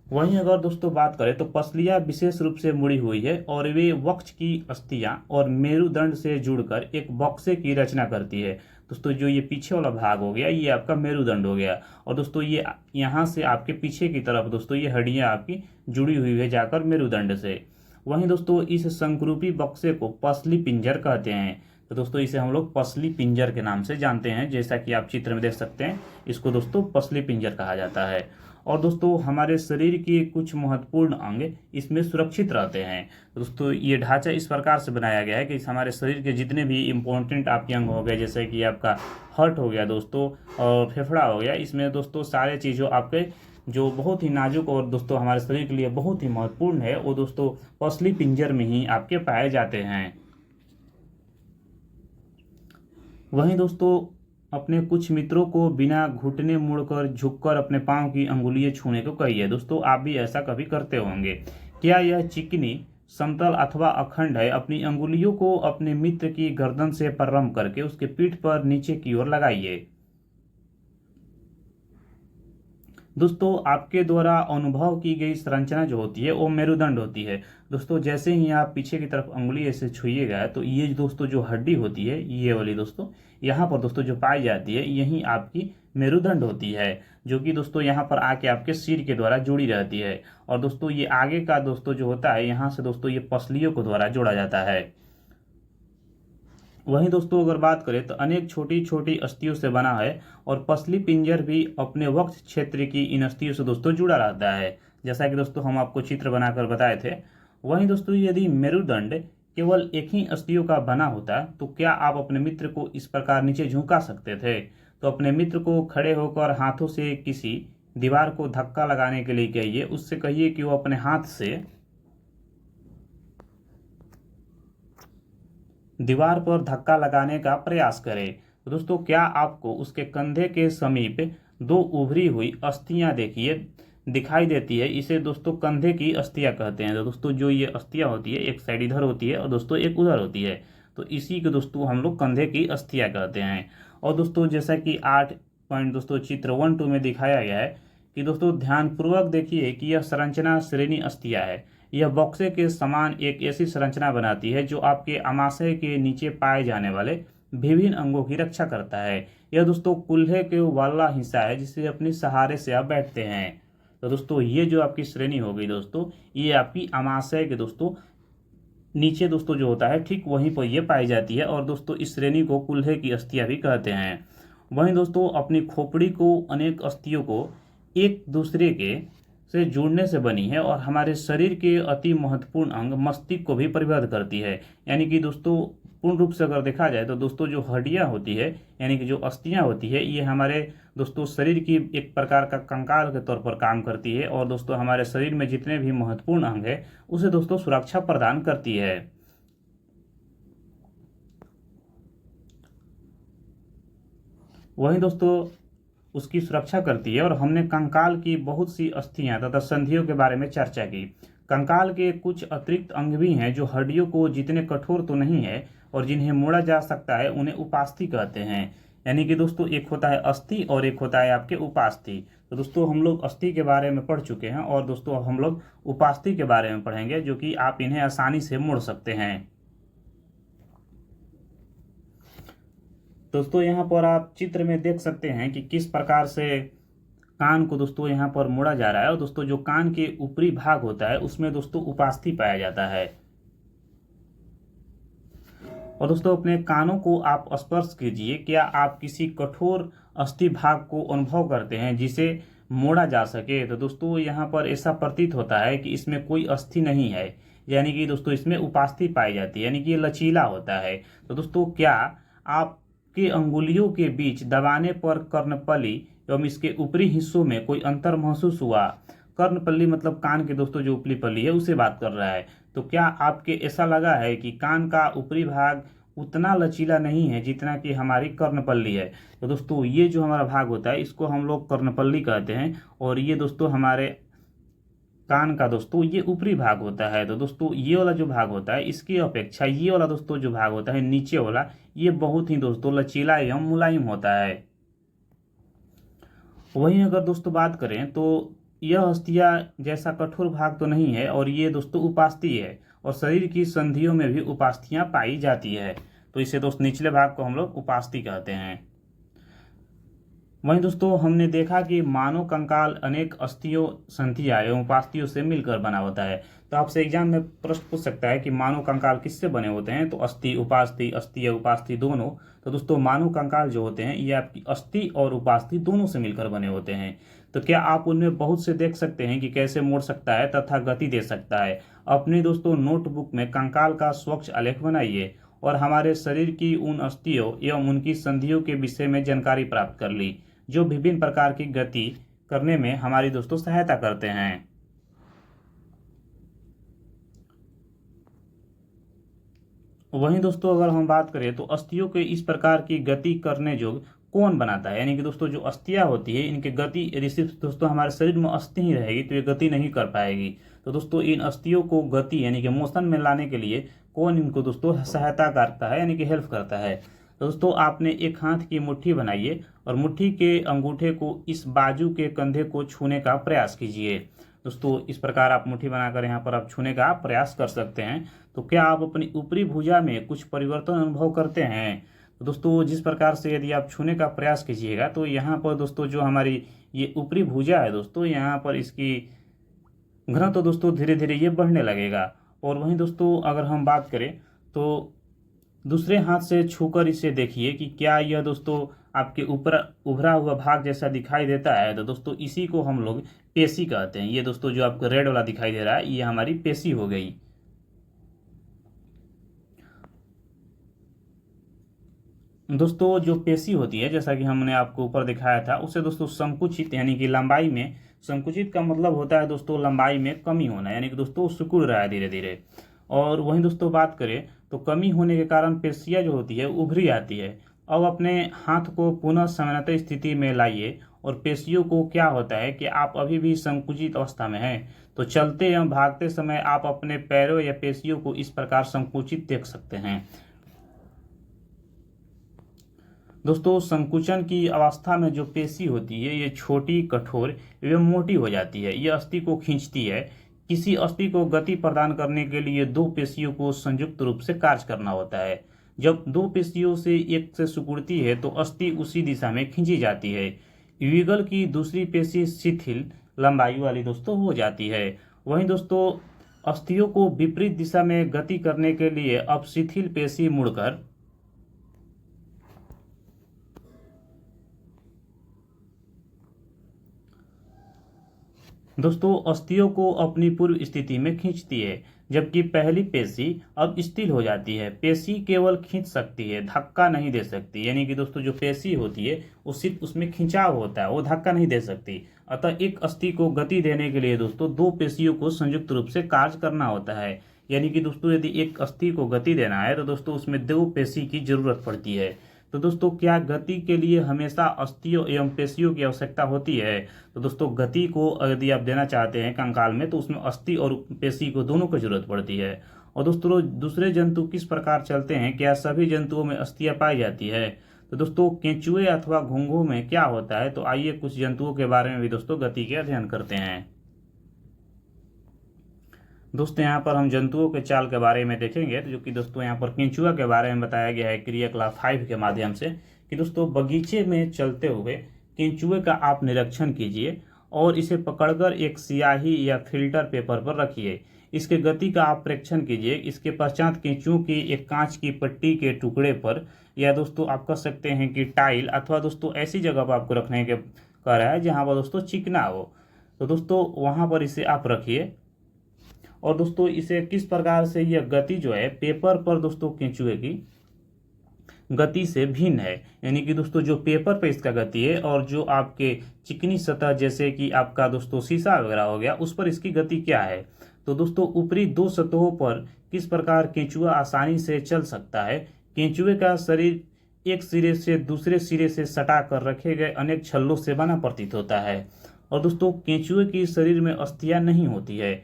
वहीं अगर दोस्तों बात करें तो पसलियां विशेष रूप से मुड़ी हुई है और वे वक्ष की अस्थियां और मेरुदंड से जुड़कर एक बक्से की रचना करती है। दोस्तों जो ये पीछे वाला भाग हो गया ये आपका मेरुदंड हो गया, और दोस्तों ये यहाँ से आपके पीछे की तरफ दोस्तों ये हड्डियां आपकी जुड़ी हुई है जाकर मेरुदंड से। वहीं दोस्तों इस संक्रूपी बक्से को पसली पिंजर कहते हैं। तो दोस्तों इसे हम लोग पसली पिंजर के नाम से जानते हैं, जैसा कि आप चित्र में देख सकते हैं। इसको दोस्तों पसली पिंजर कहा जाता है। और दोस्तों हमारे शरीर के कुछ महत्वपूर्ण अंग इसमें सुरक्षित रहते हैं। दोस्तों ये ढांचा इस प्रकार से बनाया गया है कि हमारे शरीर के जितने भी इम्पोर्टेंट आपके अंग हो गए, जैसे कि आपका हार्ट हो गया दोस्तों, और फेफड़ा हो गया, इसमें दोस्तों सारे चीज़ों आपके जो बहुत ही नाजुक और दोस्तों हमारे शरीर के लिए बहुत ही महत्वपूर्ण है, वो दोस्तों पसली पिंजर में ही आपके पाए जाते हैं। वहीं दोस्तों अपने कुछ मित्रों को बिना घुटने मुड़कर झुककर अपने पांव की अंगुलियां छूने को कहिए। दोस्तों आप भी ऐसा कभी करते होंगे। क्या यह चिकनी, समतल अथवा अखंड है? अपनी अंगुलियों को अपने मित्र की गर्दन से प्रारंभ करके उसके पीठ पर नीचे की ओर लगाइए। दोस्तों आपके द्वारा अनुभव की गई संरचना जो होती है वो मेरुदंड होती है। दोस्तों जैसे ही आप पीछे की तरफ अंगुली ऐसे छुइएगा तो ये दोस्तों जो हड्डी होती है ये वाली दोस्तों, यहाँ पर दोस्तों जो पाई जाती है यही आपकी मेरुदंड होती है, जो कि दोस्तों यहाँ पर आके आपके सिर के द्वारा जुड़ी रहती है। और दोस्तों ये आगे का दोस्तों जो होता है यहाँ से दोस्तों ये पसलियों को द्वारा जोड़ा जाता है। वहीं दोस्तों अगर बात करें तो अनेक छोटी छोटी अस्थियों से बना है और पसली पिंजर भी अपने वक्ष क्षेत्र की इन अस्थियों से दोस्तों जुड़ा रहता है, जैसा कि दोस्तों हम आपको चित्र बनाकर बताए थे। वहीं दोस्तों यदि मेरुदंड केवल एक ही अस्थियों का बना होता तो क्या आप अपने मित्र को इस प्रकार नीचे झुका सकते थे? तो अपने मित्र को खड़े होकर हाथों से किसी दीवार को धक्का लगाने के लिए कहिए। उससे कहिए कि वो अपने हाथ से दीवार पर धक्का लगाने का प्रयास करें। तो दोस्तों क्या आपको उसके कंधे के समीप दो उभरी हुई अस्थियां दिखाई देती है? इसे दोस्तों कंधे की अस्थियां कहते हैं। तो दोस्तों जो ये अस्थियां होती है, एक साइड इधर होती है और दोस्तों एक उधर होती है, तो इसी को दोस्तों हम लोग कंधे की अस्थियां कहते हैं। और दोस्तों जैसा कि 8 पॉइंट दोस्तों चित्र 1-2 में दिखाया गया है कि दोस्तों ध्यानपूर्वक देखिए कि यह संरचना श्रेणी अस्थियां है। यह बॉक्से के समान एक ऐसी संरचना बनाती है जो आपके आमाशय के नीचे पाए जाने वाले विभिन्न अंगों की रक्षा करता है। यह दोस्तों कुल्हे के वाला हिस्सा है जिसे अपने सहारे से आप बैठते हैं। तो दोस्तों ये जो आपकी श्रेणी हो गई दोस्तों, ये आपकी आमाशय के दोस्तों नीचे दोस्तों जो होता है ठीक वहीं पर ये पाई जाती है, और दोस्तों इस श्रेणी को कुल्हे की अस्थियां भी कहते हैं। वहीं दोस्तों अपनी खोपड़ी को अनेक अस्थियों को एक दूसरे के से जुड़ने से बनी है और हमारे शरीर के अति महत्वपूर्ण अंग मस्तिष्क को भी परिबद्ध करती है। यानी कि दोस्तों पूर्ण रूप से अगर देखा जाए तो दोस्तों जो हड्डियां होती है यानी कि जो अस्थियां होती है ये हमारे दोस्तों शरीर की एक प्रकार का कंकाल के तौर पर काम करती है, और दोस्तों हमारे शरीर में जितने भी महत्वपूर्ण अंग है उसे दोस्तों सुरक्षा प्रदान करती है। वहीं दोस्तों उसकी सुरक्षा करती है। और हमने कंकाल की बहुत सी अस्थियां तथा संधियों के बारे में चर्चा की। कंकाल के कुछ अतिरिक्त अंग भी हैं जो हड्डियों को जितने कठोर तो नहीं है और जिन्हें मोड़ा जा सकता है, उन्हें उपास्थि कहते हैं। यानी कि दोस्तों एक होता है अस्थि और एक होता है आपके उपास्थि। तो दोस्तों हम लोग अस्थि के बारे में पढ़ चुके हैं और दोस्तों अब हम लोग उपास्थि के बारे में पढ़ेंगे, जो कि आप इन्हें आसानी से मोड़ सकते हैं। दोस्तों यहाँ पर आप चित्र में देख सकते हैं कि किस प्रकार से कान को दोस्तों यहाँ पर मोड़ा जा रहा है, और दोस्तों जो कान के ऊपरी भाग होता है उसमें दोस्तों उपास्थि पाया जाता है। और दोस्तों अपने कानों को आप स्पर्श कीजिए। क्या आप किसी कठोर अस्थि भाग को अनुभव करते हैं जिसे मोड़ा जा सके? तो दोस्तों यहाँ पर ऐसा प्रतीत होता है कि इसमें कोई अस्थि नहीं है, यानी कि दोस्तों इसमें उपास्थि पाई जाती है, यानी कि ये लचीला होता है। तो दोस्तों क्या आपके अंगुलियों के बीच दबाने पर कर्णपल्ली एवं इसके ऊपरी हिस्सों में कोई अंतर महसूस हुआ? कर्णपल्ली मतलब कान के दोस्तों जो ऊपरी पल्ली है उसे बात कर रहा है। तो क्या आपके ऐसा लगा है कि कान का ऊपरी भाग उतना लचीला नहीं है जितना कि हमारी कर्णपल्ली है? तो दोस्तों ये जो हमारा भाग होता है इसको हम लोग कर्णपल्ली कहते हैं, और ये दोस्तों हमारे कान का दोस्तों ये ऊपरी भाग होता है। तो दोस्तों ये वाला जो भाग होता है इसकी अपेक्षा ये वाला दोस्तों जो भाग होता है नीचे वाला, ये बहुत ही दोस्तों लचीला एवं मुलायम होता है। वहीं अगर दोस्तों बात करें तो यह अस्थियां जैसा कठोर भाग तो नहीं है, और ये दोस्तों उपास्थि है, और शरीर की संधियों में भी उपास्थियां पाई जाती है। तो इसे दोस्त निचले भाग को हम लोग उपास्थि कहते हैं। वहीं दोस्तों हमने देखा कि मानव कंकाल अनेक अस्थियों, संधियां एवं उपास्थियों से मिलकर बना होता है। तो आपसे एग्जाम में प्रश्न पूछ सकता है कि मानव कंकाल किससे बने होते हैं, तो अस्थि उपास्थि, अस्थि या उपास्थि दोनों। तो दोस्तों मानव कंकाल जो होते हैं ये आपकी अस्थि और उपास्थि दोनों से मिलकर बने होते हैं। तो क्या आप उनमें बहुत से देख सकते हैं कि कैसे मोड़ सकता है तथा गति दे सकता है। अपनी दोस्तों नोटबुक में कंकाल का स्वच्छ आलेख बनाइए और हमारे शरीर की उन अस्थियों एवं उनकी संधियों के विषय में जानकारी प्राप्त कर ली, जो विभिन्न प्रकार की गति करने में हमारी दोस्तों सहायता करते हैं। वहीं दोस्तों अगर हम बात करें तो अस्थियों के इस प्रकार की गति करने जोग कौन बनाता है, यानी कि दोस्तों जो अस्थियां होती है इनकी गति, यदि सिर्फ दोस्तों हमारे शरीर में अस्थि ही रहेगी तो ये गति नहीं कर पाएगी। तो दोस्तों इन अस्थियों को गति यानी कि मोशन में लाने के लिए कौन इनको दोस्तों सहायता करता है, यानी कि हेल्प करता है। तो दोस्तों आपने एक हाथ की मुट्ठी बनाइए और मुट्ठी के अंगूठे को इस बाजू के कंधे को छूने का प्रयास कीजिए। दोस्तों इस प्रकार आप मुट्ठी बनाकर यहाँ पर आप छूने का प्रयास कर सकते हैं। तो क्या आप अपनी ऊपरी भुजा में कुछ परिवर्तन अनुभव करते हैं। तो दोस्तों जिस प्रकार से यदि आप छूने का प्रयास कीजिएगा तो यहाँ पर दोस्तों जो हमारी ये ऊपरी भुजा है दोस्तों, यहाँ पर इसकी घनत्व तो दोस्तों धीरे धीरे ये बढ़ने लगेगा। और वहीं दोस्तों अगर हम बात करें तो दूसरे हाथ से छूकर इसे देखिए कि क्या यह दोस्तों आपके ऊपर उभरा हुआ भाग जैसा दिखाई देता है। तो दोस्तों इसी को हम लोग पेशी कहते हैं। ये दोस्तों जो आपको रेड वाला दिखाई दे रहा है ये हमारी पेशी हो गई। दोस्तों जो पेशी होती है जैसा कि हमने आपको ऊपर दिखाया था उसे दोस्तों संकुचित यानी कि लंबाई में, संकुचित का मतलब होता है दोस्तों लंबाई में कमी होना, यानी कि दोस्तों सिकुड़ रहा है धीरे धीरे। और वहीं दोस्तों बात करें तो कमी होने के कारण पेशियां जो होती है उभरी आती है। अब अपने हाथ को पुनः सामान्य स्थिति में लाइए और पेशियों को क्या होता है कि आप अभी भी संकुचित अवस्था में हैं। तो चलते एवं भागते समय आप अपने पैरों या पेशियों को इस प्रकार संकुचित देख सकते हैं। दोस्तों संकुचन की अवस्था में जो पेशी होती है ये छोटी, कठोर एवं मोटी हो जाती है। ये अस्थि को खींचती है। किसी अस्थि को गति प्रदान करने के लिए दो पेशियों को संयुक्त रूप से कार्य करना होता है। जब दो पेशियों से एक से सिकुड़ती है तो अस्थि उसी दिशा में खींची जाती है। युगल की दूसरी पेशी शिथिल लंबाई वाली दोस्तों हो जाती है। वहीं दोस्तों अस्थियों को विपरीत दिशा में गति करने के लिए अब शिथिल पेशी मुड़कर दोस्तों अस्थियों को अपनी पूर्व स्थिति में खींचती है, जबकि पहली पेशी अब स्थिर हो जाती है। पेशी केवल खींच सकती है, धक्का नहीं दे सकती, यानी कि दोस्तों जो पेशी होती है वो सिर्फ उसमें खिंचाव होता है, वो धक्का नहीं दे सकती। अतः एक अस्थि को गति देने के लिए दोस्तों दो पेशियों को संयुक्त रूप से कार्य करना होता है। यानी कि दोस्तों यदि एक अस्थि को गति देना है तो दोस्तों उसमें दो पेशी की जरूरत पड़ती है। तो दोस्तों क्या गति के लिए हमेशा अस्थियों एवं पेशियों की आवश्यकता होती है। तो दोस्तों गति को यदि आप देना चाहते हैं कंकाल में तो उसमें अस्थि और पेशी को दोनों की जरूरत पड़ती है। और दोस्तों दूसरे जंतु किस प्रकार चलते हैं, क्या सभी जंतुओं में अस्थियां पाई जाती है। तो दोस्तों केंचुए अथवा घोंघों में क्या होता है, तो आइए कुछ जंतुओं के बारे में भी दोस्तों गति के अध्ययन करते हैं। दोस्तों यहाँ पर हम जंतुओं के चाल के बारे में देखेंगे, तो जो कि दोस्तों यहाँ पर केंचुआ के बारे में बताया गया है क्रियाकलाप 5 के माध्यम से कि दोस्तों बगीचे में चलते हुए केंचुए का आप निरीक्षण कीजिए और इसे पकड़कर एक स्याही या फिल्टर पेपर पर रखिए। इसके गति का आप परीक्षण कीजिए। इसके पश्चात केंचुओं की एक कांच की पट्टी के टुकड़े पर या दोस्तों आप कह सकते हैं कि टाइल अथवा दोस्तों ऐसी जगह पर आपको रखने के कह रहा है जहाँ पर दोस्तों चिकना हो। तो दोस्तों वहाँ पर इसे आप रखिए और दोस्तों इसे किस प्रकार से यह गति जो है पेपर पर दोस्तों केंचुए की गति से भिन्न है। यानी कि दोस्तों जो पेपर पे इसका गति है और जो आपके चिकनी सतह जैसे कि आपका दोस्तों शीशा वगैरह हो गया उस पर इसकी गति क्या है। तो दोस्तों ऊपरी दो सतहों पर किस प्रकार केंचुआ आसानी से चल सकता है। केंचुए का शरीर एक सिरे से दूसरे सिरे से सटा कर रखे गए अनेक छल्लों से बना प्रतीत होता है। और दोस्तों केंचुए की शरीर में अस्थियां नहीं होती है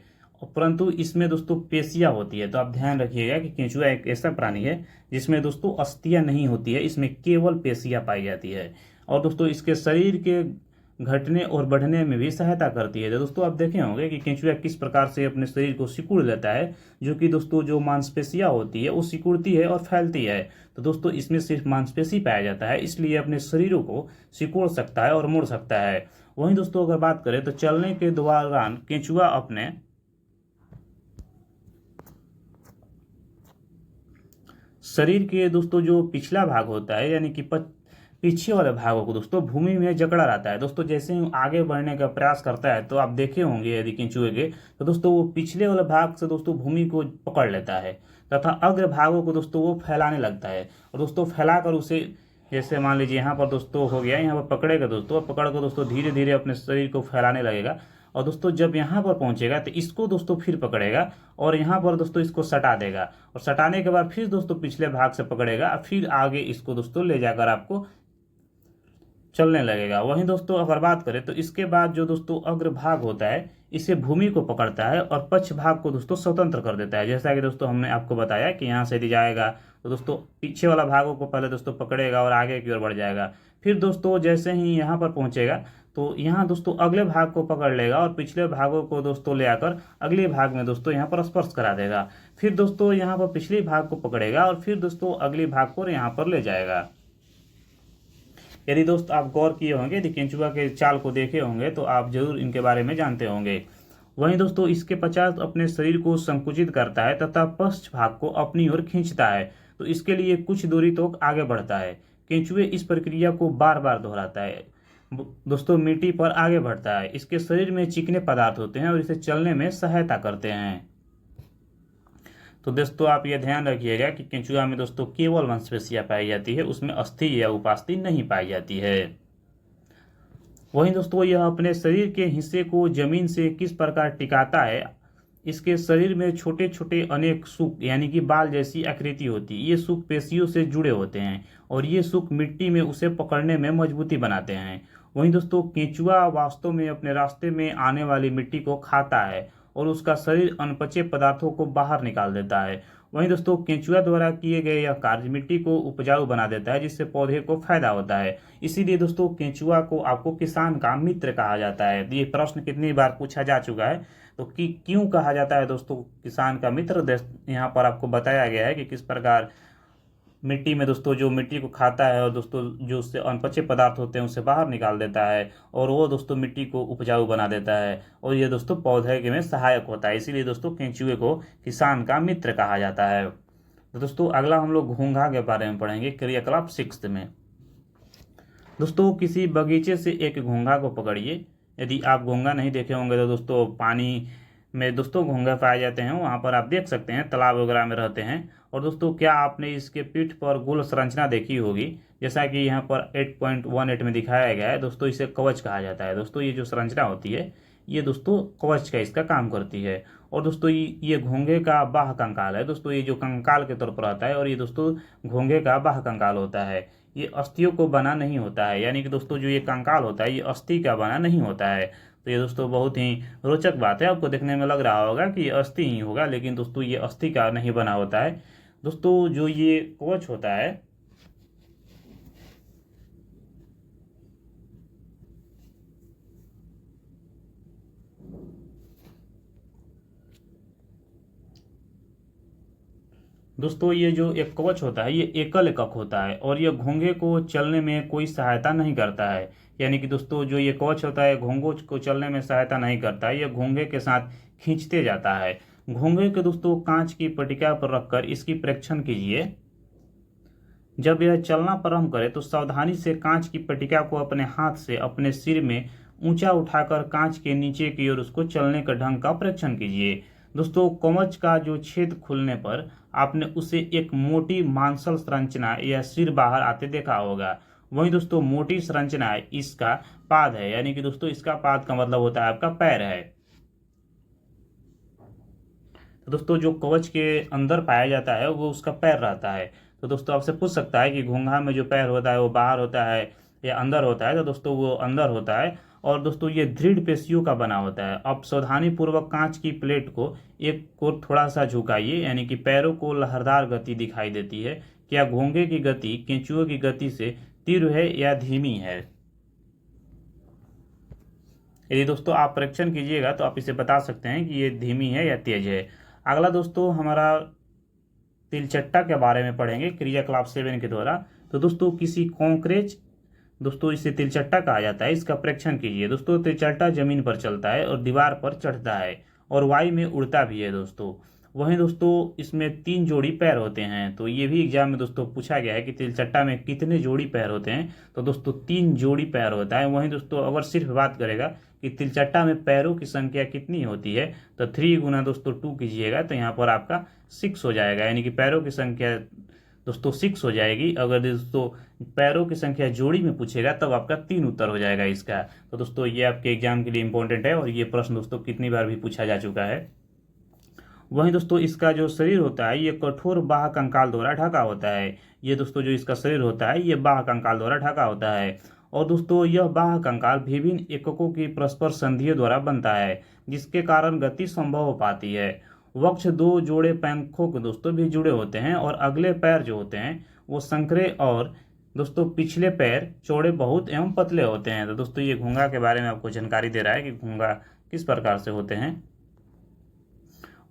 परंतु इसमें दोस्तों पेशियां होती है। तो आप ध्यान रखिएगा कि केंचुआ एक ऐसा प्राणी है जिसमें दोस्तों अस्थियां नहीं होती है, इसमें केवल पेशियां पाई जाती है। और दोस्तों इसके शरीर के घटने और बढ़ने में भी सहायता करती है। तो दोस्तों आप देखे होंगे कि केंचुआ किस प्रकार से अपने शरीर को सिकुड़ लेता है, जो कि दोस्तों जो मांसपेशियां होती है वो सिकुड़ती है और फैलती है। तो दोस्तों इसमें सिर्फ मांसपेशी पाया जाता है, इसलिए अपने शरीरों को सिकुड़ सकता है और मोड़ सकता है। वहीं दोस्तों अगर बात करें तो चलने के दौरान केंचुआ अपने शरीर के दोस्तों जो पिछला भाग होता है यानी कि पीछे वाले भागों को दोस्तों भूमि में जकड़ा रहता है। दोस्तों जैसे ही आगे बढ़ने का प्रयास करता है तो आप देखे होंगे यदि केंचुए के, तो दोस्तों वो पिछले वाले भाग से दोस्तों भूमि को पकड़ लेता है तथा अग्र भागों को दोस्तों वो फैलाने लगता है। और दोस्तों फैलाकर उसे, जैसे मान लीजिए यहाँ पर दोस्तों हो गया, यहाँ पर पकड़ेगा दोस्तों, पकड़ कर दोस्तों धीरे धीरे अपने शरीर को फैलाने लगेगा। और दोस्तों जब यहाँ पर पहुंचेगा तो इसको दोस्तों फिर पकड़ेगा और यहाँ पर दोस्तों इसको सटा देगा, और सटाने के बाद फिर दोस्तों पिछले भाग से पकड़ेगा, फिर आगे इसको दोस्तों ले जाकर आपको चलने लगेगा। वहीं दोस्तों अगर बात करें तो इसके बाद जो दोस्तों अग्रभाग होता है इसे भूमि को पकड़ता है और पक्ष भाग को दोस्तों स्वतंत्र कर देता है। जैसा कि दोस्तों हमने आपको बताया कि यहाँ से यदि जाएगा तो दोस्तों पीछे वाला भागों को पहले दोस्तों पकड़ेगा और आगे की ओर बढ़ जाएगा। फिर दोस्तों जैसे ही यहाँ पर पहुंचेगा तो यहाँ दोस्तों अगले भाग को पकड़ लेगा और पिछले भागों को दोस्तों ले आकर अगले भाग में दोस्तों यहाँ पर स्पर्श करा देगा। फिर दोस्तों यहाँ पर पिछले भाग को पकड़ेगा और फिर दोस्तों अगले भाग को यहाँ पर ले जाएगा। यदि दोस्त आप गौर किए होंगे, यदि केंचुआ के चाल को देखे होंगे तो आप जरूर इनके बारे में जानते होंगे। वहीं दोस्तों इसके पश्चात अपने शरीर को संकुचित करता है तथा पश्च भाग को अपनी ओर खींचता है, तो इसके लिए कुछ दूरी तो आगे बढ़ता है। केंचुए इस प्रक्रिया को बार बार दोहराता है दोस्तों, मिट्टी पर आगे बढ़ता है। इसके शरीर में चिकने पदार्थ होते हैं और इसे चलने में सहायता करते हैं। तो दोस्तों आप ये ध्यान रखिएगा कि केंचुआ में दोस्तों केवल मांसपेशियां पाई जाती है, उसमें अस्थि या उपास्थि नहीं पाई जाती है। वहीं दोस्तों यह अपने शरीर के हिस्से को जमीन से किस प्रकार टिकाता है, इसके शरीर में छोटे छोटे अनेक सुक यानी कि बाल जैसी आकृति होती है। ये सुक पेशियों से जुड़े होते हैं और ये सुक मिट्टी में उसे पकड़ने में मजबूती बनाते हैं। वहीं दोस्तों केंचुआ वास्तव में अपने रास्ते में आने वाली मिट्टी को खाता है और उसका शरीर अनपचे पदार्थों को बाहर निकाल देता है। वहीं दोस्तों केंचुआ द्वारा किए गए यह कार्य मिट्टी को उपजाऊ बना देता है, जिससे पौधे को फायदा होता है। इसीलिए दोस्तों केंचुआ को आपको किसान का मित्र कहा जाता है। ये प्रश्न कितनी बार पूछा जा चुका है, तो कि क्यों कहा जाता है दोस्तों किसान का मित्र। यहाँ पर आपको बताया गया है कि किस प्रकार मिट्टी में दोस्तों जो मिट्टी को खाता है और दोस्तों जो उससे अनपचे पदार्थ होते हैं उसे बाहर निकाल देता है और वो दोस्तों मिट्टी को उपजाऊ बना देता है और ये दोस्तों पौधे के में सहायक होता है। इसीलिए दोस्तों केंचुए को किसान का मित्र कहा जाता है। तो दोस्तों अगला हम लोग घोंघा के बारे में पढ़ेंगे क्रियाकलाप 6 में। दोस्तों किसी बगीचे से एक घोंघा को पकड़िए। यदि आप घोंघा नहीं देखे होंगे तो दोस्तों पानी में दोस्तों घोंघा पाए जाते हैं, वहाँ पर आप देख सकते हैं, तालाब वगैरह में रहते हैं। और दोस्तों क्या आपने इसके पीठ पर गोल संरचना देखी होगी, जैसा कि यहाँ पर 8.18 में दिखाया गया है। दोस्तों इसे कवच कहा जाता है। दोस्तों ये जो संरचना होती है ये दोस्तों कवच का इसका काम करती है। और दोस्तों ये घोंघे का बाह्य कंकाल है। दोस्तों ये जो कंकाल के तौर पर आता है और ये दोस्तों घोंघे का बाह्य कंकाल होता है। ये अस्थियों को बना नहीं होता है, यानी कि दोस्तों जो ये कंकाल होता है ये अस्थि का बना नहीं होता है। तो ये दोस्तों बहुत ही रोचक बात है। आपको देखने में लग रहा होगा कि ये अस्थि ही होगा, लेकिन दोस्तों ये अस्थि का नहीं बना होता है। दोस्तों जो ये कवच होता है दोस्तों ये जो एक कवच होता है ये एकल एकक होता है और ये घोंघे को चलने में कोई सहायता नहीं करता है। यानी कि दोस्तों जो ये कवच होता है घोंघों को चलने में सहायता नहीं करता है, ये घोंघे के साथ खींचते जाता है। घोंघे के दोस्तों कांच की पट्टिका पर रखकर इसकी परीक्षण कीजिए। जब यह चलना प्रारंभ करे तो सावधानी से कांच की पट्टिका को अपने हाथ से अपने सिर में ऊंचा उठाकर कांच के नीचे की ओर उसको चलने के ढंग का परीक्षण कीजिए। दोस्तों कवच का जो छेद खुलने पर आपने उसे एक मोटी मांसल संरचना या सिर बाहर आते देखा होगा। वहीं दोस्तों मोटी संरचना इसका पाद है, यानी कि दोस्तों इसका पाद का मतलब होता है आपका पैर है। तो दोस्तों जो कवच के अंदर पाया जाता है वो उसका पैर रहता है। तो दोस्तों आपसे पूछ सकता है कि घोंघा में जो पैर होता है वो बाहर होता है या अंदर होता है, तो दोस्तों वो अंदर होता है। और दोस्तों ये दृढ़ पेशियों का बना होता है। अब सावधानी पूर्वक कांच की प्लेट को एक ओर थोड़ा सा झुकाइए, यानी कि पैरों को लहरदार गति दिखाई देती है। क्या घोंघे की गति केंचुए की गति से तीव्र है या धीमी है? यदि दोस्तों आप परीक्षण कीजिएगा तो आप इसे बता सकते हैं कि ये धीमी है या तेज है। अगला दोस्तों हमारा तिलचट्टा के बारे में पढ़ेंगे क्रियाकलाप 7 के द्वारा। तो दोस्तों किसी कॉन्क्रेज, दोस्तों इसे तिलचट्टा कहा जाता है, इसका परीक्षण कीजिए। दोस्तों तिलचट्टा जमीन पर चलता है और दीवार पर चढ़ता है और वायु में उड़ता भी है। दोस्तों वहीं दोस्तों इसमें 3 जोड़ी पैर होते हैं। तो ये भी एग्जाम में दोस्तों पूछा गया है कि तिलचट्टा में कितने जोड़ी पैर होते हैं, तो दोस्तों 3 जोड़ी पैर होता है। वहीं दोस्तों अगर सिर्फ बात करेगा कि तिलचट्टा में पैरों की संख्या कितनी होती है, तो 3 गुना दोस्तों 2 कीजिएगा तो यहाँ पर आपका 6 हो जाएगा, यानी कि पैरों की संख्या दोस्तों 6 हो जाएगी। अगर दोस्तों पैरों की संख्या जोड़ी में पूछेगा तब आपका 3 उत्तर हो जाएगा इसका। तो दोस्तों ये आपके एग्जाम के लिए इंपॉर्टेंट है और ये प्रश्न दोस्तों कितनी बार भी पूछा जा चुका है। वहीं दोस्तों इसका जो शरीर होता है ये कठोर बाह्य कंकाल द्वारा ढका होता है। ये दोस्तों जो इसका शरीर होता है ये बाह्य कंकाल द्वारा ढका होता है। और दोस्तों यह बाह्य कंकाल विभिन्न एककों की परस्पर संधियों द्वारा बनता है, जिसके कारण गति संभव हो पाती है। वक्ष 2 जोड़े पंखों के दोस्तों भी जुड़े होते हैं और अगले पैर जो होते हैं वो संकरे और दोस्तों पिछले पैर चौड़े बहुत एवं पतले होते हैं। तो दोस्तों ये घोंघा के बारे में आपको जानकारी दे रहा है कि घोंघा किस प्रकार से होते हैं।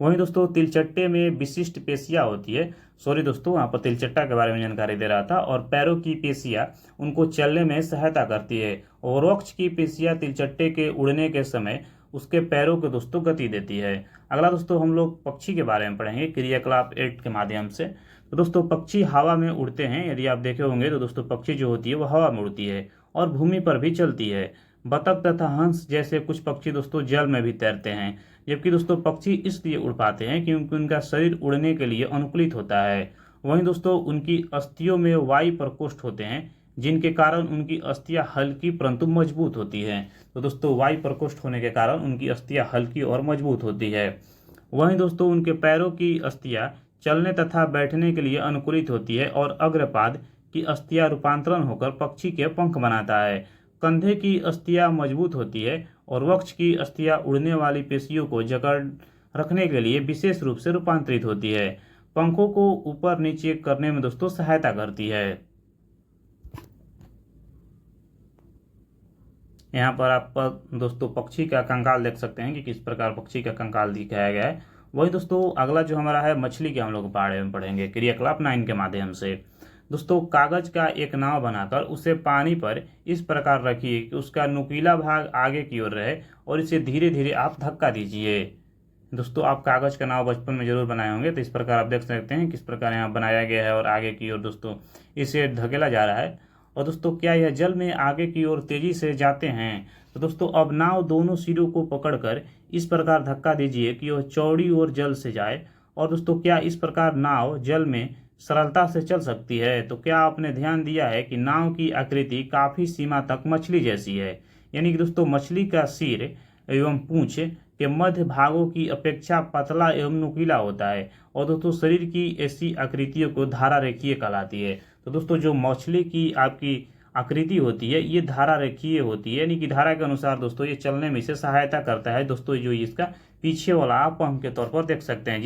वहीं दोस्तों तिलचट्टे में विशिष्ट पेशियां होती है। सॉरी दोस्तों, वहाँ पर तिलचट्टा के बारे में जानकारी दे रहा था। और पैरों की पेशियां उनको चलने में सहायता करती है और वक्ष की पेशियां तिलचट्टे के उड़ने के समय उसके पैरों को दोस्तों गति देती है। अगला दोस्तों हम लोग पक्षी के बारे में पढ़ेंगे क्रियाकलाप 8 के माध्यम से। तो दोस्तों पक्षी हवा में उड़ते हैं। यदि आप देखे होंगे तो दोस्तों पक्षी जो होती है वो हवा में उड़ती है और भूमि पर भी चलती है। बतख तथा हंस जैसे कुछ पक्षी दोस्तों जल में भी तैरते हैं। जबकि दोस्तों पक्षी इसलिए उड़ पाते हैं क्योंकि उनका शरीर उड़ने के लिए अनुकूलित होता है। वहीं दोस्तों उनकी अस्थियों में वायु प्रकोष्ठ होते हैं, जिनके कारण उनकी अस्थियां हल्की परंतु मजबूत होती हैं। तो दोस्तों वायु प्रकोष्ठ होने के कारण उनकी अस्थियां हल्की और मजबूत होती है। वहीं दोस्तों उनके पैरों की अस्थियां चलने तथा बैठने के लिए अनुकूलित होती है और अग्रपाद की अस्थियां रूपांतरण होकर पक्षी के पंख बनाता है। कंधे की अस्थियां मजबूत होती है और वक्ष की अस्थियां उड़ने वाली पेशियों को जकड़ रखने के लिए विशेष रूप से रूपांतरित होती है। पंखों को ऊपर नीचे करने में दोस्तों सहायता करती है। यहाँ पर आप दोस्तों पक्षी का कंकाल देख सकते हैं कि किस प्रकार पक्षी का कंकाल दिखाया गया है। वही दोस्तों अगला जो हमारा है मछली के हम लोग बारे में पढ़ेंगे क्रियाकलाप 9 के माध्यम से। दोस्तों कागज का एक नाव बनाकर उसे पानी पर इस प्रकार रखिए कि उसका नुकीला भाग आगे की ओर रहे और इसे धीरे धीरे आप धक्का दीजिए। दोस्तों आप कागज का नाव बचपन में जरूर बनाए होंगे, तो इस प्रकार आप देख सकते हैं किस प्रकार यहाँ बनाया गया है और आगे की ओर दोस्तों इसे धकेला जा रहा है। और दोस्तों क्या यह जल में आगे की ओर तेजी से जाते हैं। तो दोस्तों अब नाव दोनों सिरों को पकड़कर इस प्रकार धक्का दीजिए कि वह चौड़ी ओर जल से जाए। और दोस्तों क्या इस प्रकार नाव जल में सरलता से चल सकती है। तो क्या आपने ध्यान दिया है कि नाव की आकृति काफी सीमा तक मछली जैसी है, यानी कि दोस्तों मछली का सिर एवं पूंछ के मध्य भागों की अपेक्षा पतला एवं नुकीला होता है। और दोस्तों शरीर की ऐसी आकृतियों को धारा रेखीय कहलाती है। तो दोस्तों जो मछली की आपकी आकृति होती है ये धारा रेखीय होती है, यानी कि धारा के अनुसार दोस्तों ये चलने में इसे सहायता करता है। दोस्तों जो इसका पीछे वाला आप पंख के तौर पर देख सकते हैं,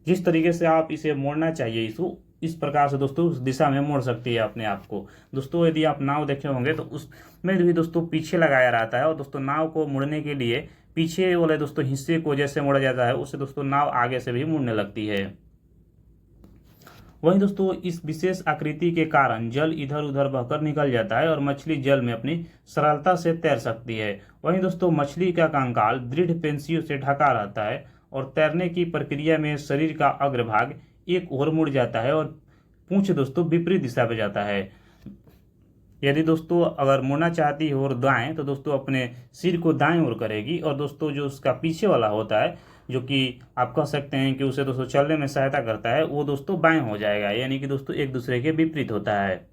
जिस तरीके से आप इसे मोड़ना चाहिए इसको इस प्रकार से दोस्तों उस दिशा में मोड़ सकती है अपने आप को। दोस्तों यदि आप नाव देखे होंगे तो उसमें भी दोस्तों पीछे लगाया रहता है और दोस्तों नाव को मुड़ने के लिए पीछे वाले दोस्तों हिस्से को जैसे मोड़ा जाता है उससे दोस्तों नाव आगे से भी मुड़ने लगती है। वहीं दोस्तों इस विशेष आकृति के कारण जल इधर उधर बहकर निकल जाता है और मछली जल में अपनी सरलता से तैर सकती है। वहीं दोस्तों मछली का कंकाल दृढ़ पेशियों से ढका रहता है और तैरने की प्रक्रिया में शरीर का अग्रभाग एक ओर मुड़ जाता है और पूंछ दोस्तों विपरीत दिशा में जाता है। यदि दोस्तों अगर मुड़ना चाहती है और दाएं तो दोस्तों अपने सिर को दाएं ओर करेगी और दोस्तों जो उसका पीछे वाला होता है जो कि आप कह सकते हैं कि उसे दोस्तों चलने में सहायता करता है वो दोस्तों बाएं हो जाएगा, यानी कि दोस्तों एक दूसरे के विपरीत होता है।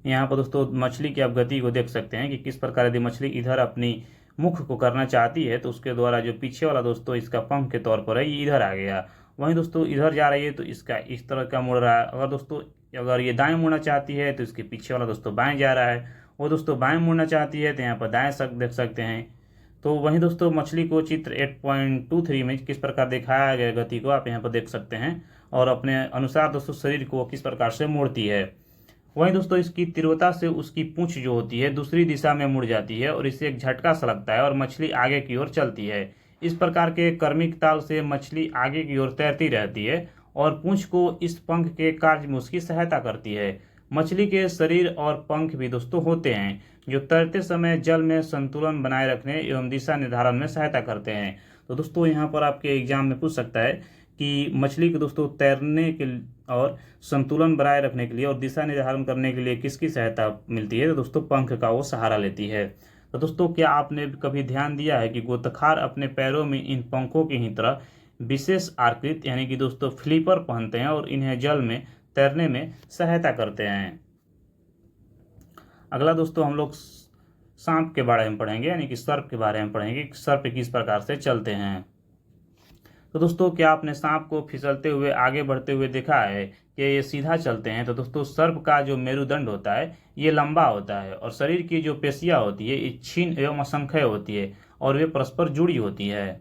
यहाँ पर दोस्तों मछली की आप गति को देख सकते हैं कि किस प्रकार यदि मछली इधर अपनी मुख को करना चाहती है तो उसके द्वारा जो पीछे वाला दोस्तों इसका पंख के तौर पर है ये इधर आ गया। वहीं दोस्तों इधर जा रही है तो इसका इस तरह का मुड़ रहा है। अगर ये दाएं मुड़ना चाहती है तो इसके पीछे वाला दोस्तों बाएं जा रहा है। वो दोस्तों बाएं मुड़ना चाहती है तो यहाँ पर दाएं देख सकते हैं। तो वहीं दोस्तों मछली को चित्र 8.23 में किस प्रकार दिखाया गया गति को आप यहाँ पर देख सकते हैं और अपने अनुसार दोस्तों शरीर को किस प्रकार से मोड़ती है। वहीं दोस्तों इसकी तीव्रता से उसकी पूंछ जो होती है दूसरी दिशा में मुड़ जाती है और इससे एक झटका सा लगता है और मछली आगे की ओर चलती है। इस प्रकार के क्रमिक ताल से मछली आगे की ओर तैरती रहती है और पूंछ को इस पंख के कार्य में उसकी सहायता करती है। मछली के शरीर और पंख भी दोस्तों होते हैं जो तैरते समय जल में संतुलन बनाए रखने एवं दिशा निर्धारण में सहायता करते हैं। तो दोस्तों यहाँ पर आपके एग्जाम में पूछ सकता है कि मछली को दोस्तों तैरने के और संतुलन बनाए रखने के लिए और दिशा निर्धारण करने के लिए किसकी सहायता मिलती है? तो दोस्तों पंख का वो सहारा लेती है। तो दोस्तों क्या आपने कभी ध्यान दिया है कि गोताखार अपने पैरों में इन पंखों की ही तरह विशेष आकृति यानी कि दोस्तों फ्लिपर पहनते हैं और इन्हें जल में तैरने में सहायता करते हैं। अगला दोस्तों हम लोग सांप के बारे में पढ़ेंगे यानी कि सर्प के बारे में पढ़ेंगे कि सर्प किस प्रकार से चलते हैं। तो दोस्तों क्या आपने सांप को फिसलते हुए आगे बढ़ते हुए देखा है कि ये सीधा चलते हैं? तो दोस्तों सर्प का जो मेरुदंड होता है ये लंबा होता है और शरीर की जो पेशियां होती है ये क्षीण एवं असंख्य होती है और वे परस्पर जुड़ी होती है।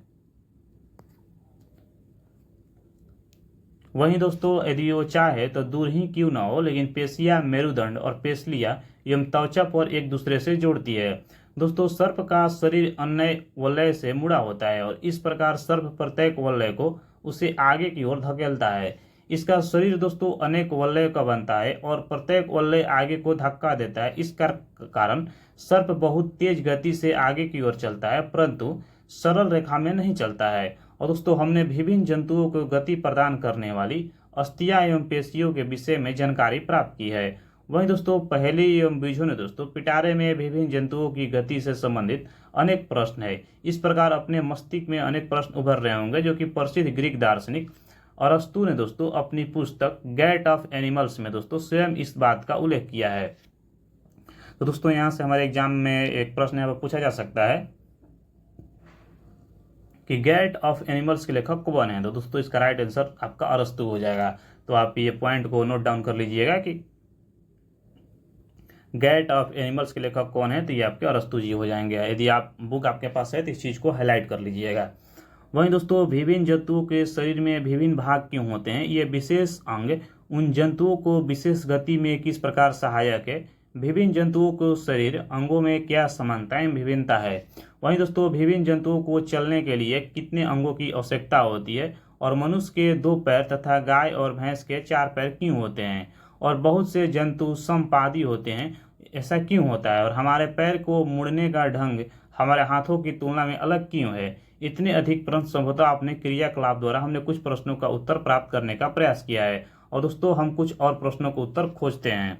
वहीं दोस्तों यदि वो चाहे तो दूर ही क्यों ना हो लेकिन पेशियां मेरुदंड और पेशलियां एवं त्वचा पर एक दूसरे से जोड़ती है। दोस्तों सर्प का शरीर अन्य वलय से मुड़ा होता है और इस प्रकार सर्प प्रत्येक वलय को उसे आगे की ओर धकेलता है। इसका शरीर दोस्तों अनेक वलय का बनता है और प्रत्येक वलय आगे को धक्का देता है। इस कारण सर्प बहुत तेज गति से आगे की ओर चलता है परंतु सरल रेखा में नहीं चलता है। और दोस्तों हमने विभिन्न जंतुओं को गति प्रदान करने वाली अस्थियां एवं पेशियों के विषय में जानकारी प्राप्त की है। वहीं दोस्तों पहेली एवं बीजों ने दोस्तों पिटारे में विभिन्न जंतुओं की गति से संबंधित अनेक प्रश्न है। इस प्रकार अपने मस्तिष्क में अनेक प्रश्न उभर रहे होंगे जो कि प्रसिद्ध ग्रीक दार्शनिक अरस्तु ने दोस्तों अपनी पुस्तक गैट ऑफ एनिमल्स में दोस्तों स्वयं इस बात का उल्लेख किया है। तो दोस्तों यहाँ से हमारे एग्जाम में एक प्रश्न यहाँ पर पूछा जा सकता है कि गैट ऑफ एनिमल्स के लेखक कौन है? तो दोस्तों इसका राइट आंसर आपका अरस्तु हो जाएगा। तो आप ये पॉइंट को नोट डाउन कर लीजिएगा कि गैट ऑफ एनिमल्स के लेखक कौन है, तो ये आपके अरस्तु जी हो जाएंगे। यदि आप बुक आपके पास है तो इस चीज़ को हाईलाइट कर लीजिएगा। वहीं दोस्तों विभिन्न जंतुओं के शरीर में विभिन्न भाग क्यों होते हैं? ये विशेष अंग उन जंतुओं को विशेष गति में किस प्रकार सहायक है? विभिन्न जंतुओं को शरीर अंगों में क्या समानताएं भिन्नता है? वहीं दोस्तों विभिन्न जंतुओं को चलने के लिए कितने अंगों की आवश्यकता होती है? और मनुष्य के 2 पैर तथा गाय और भैंस के 4 पैर क्यों होते हैं? और बहुत से जंतु समपादी होते हैं, ऐसा क्यों होता है? और हमारे पैर को मुड़ने का ढंग हमारे हाथों की तुलना में अलग क्यों है? इतने अधिक प्रश्न संभवतः आपने क्रियाकलाप द्वारा हमने कुछ प्रश्नों का उत्तर प्राप्त करने का प्रयास किया है और दोस्तों हम कुछ और प्रश्नों का उत्तर खोजते हैं।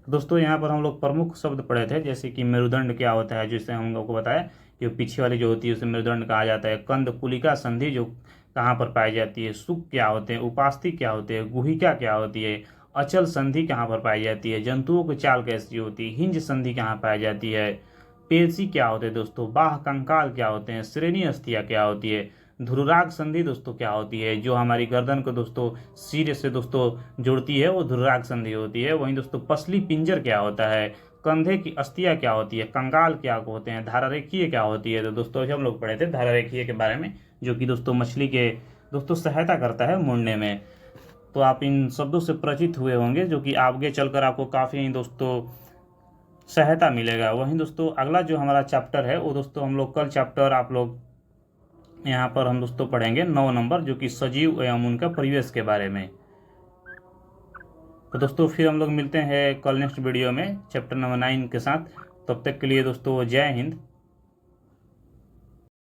दोस्तों यहाँ पर हम लोग प्रमुख शब्द पढ़े थे जैसे कि मेरुदंड क्या होता है, जिससे हम लोग को बताया कि पीछे वाली जो होती है उसे मेरुदंड कहा जाता है। कंदकुलिका संधि जो कहाँ पर पाई जाती है, सुख क्या होते हैं, उपास्थि क्या होते हैं, गुहिका क्या होती है, अचल संधि कहाँ पर पाई जाती है, जंतुओं की चाल कैसी होती है, हिंज संधि कहाँ पाई जाती है, पेशी क्या होते हैं दोस्तों, बाह कंकाल क्या होते हैं, श्रेणी अस्थियां क्या होती है, धुर्राग संधि दोस्तों क्या होती है, जो हमारी गर्दन को दोस्तों सिर से दोस्तों जुड़ती है वो धुर्राग संधि होती है। वहीं दोस्तों पसली पिंजर क्या होता है, कंधे की अस्थियां क्या होती है, कंगाल क्या होते हैं, धारारेखीय क्या होती है। तो दोस्तों हम लोग पढ़े थे धारारेखीय के बारे में जो कि दोस्तों मछली के दोस्तों सहायता करता है मुड़ने में। तो आप इन शब्दों से परिचित हुए होंगे जो कि आगे चलकर आपको काफ़ी दोस्तों सहायता मिलेगा। वहीं दोस्तों अगला जो हमारा चैप्टर है वो दोस्तों हम लोग कल चैप्टर आप लोग यहाँ पर हम दोस्तों पढ़ेंगे 9 नंबर जो कि सजीव एवं उनका परिवेश के बारे में। तो दोस्तों फिर हम लोग मिलते हैं कल नेक्स्ट वीडियो में चैप्टर नंबर 9 के साथ। तब तक के लिए दोस्तों जय हिंद।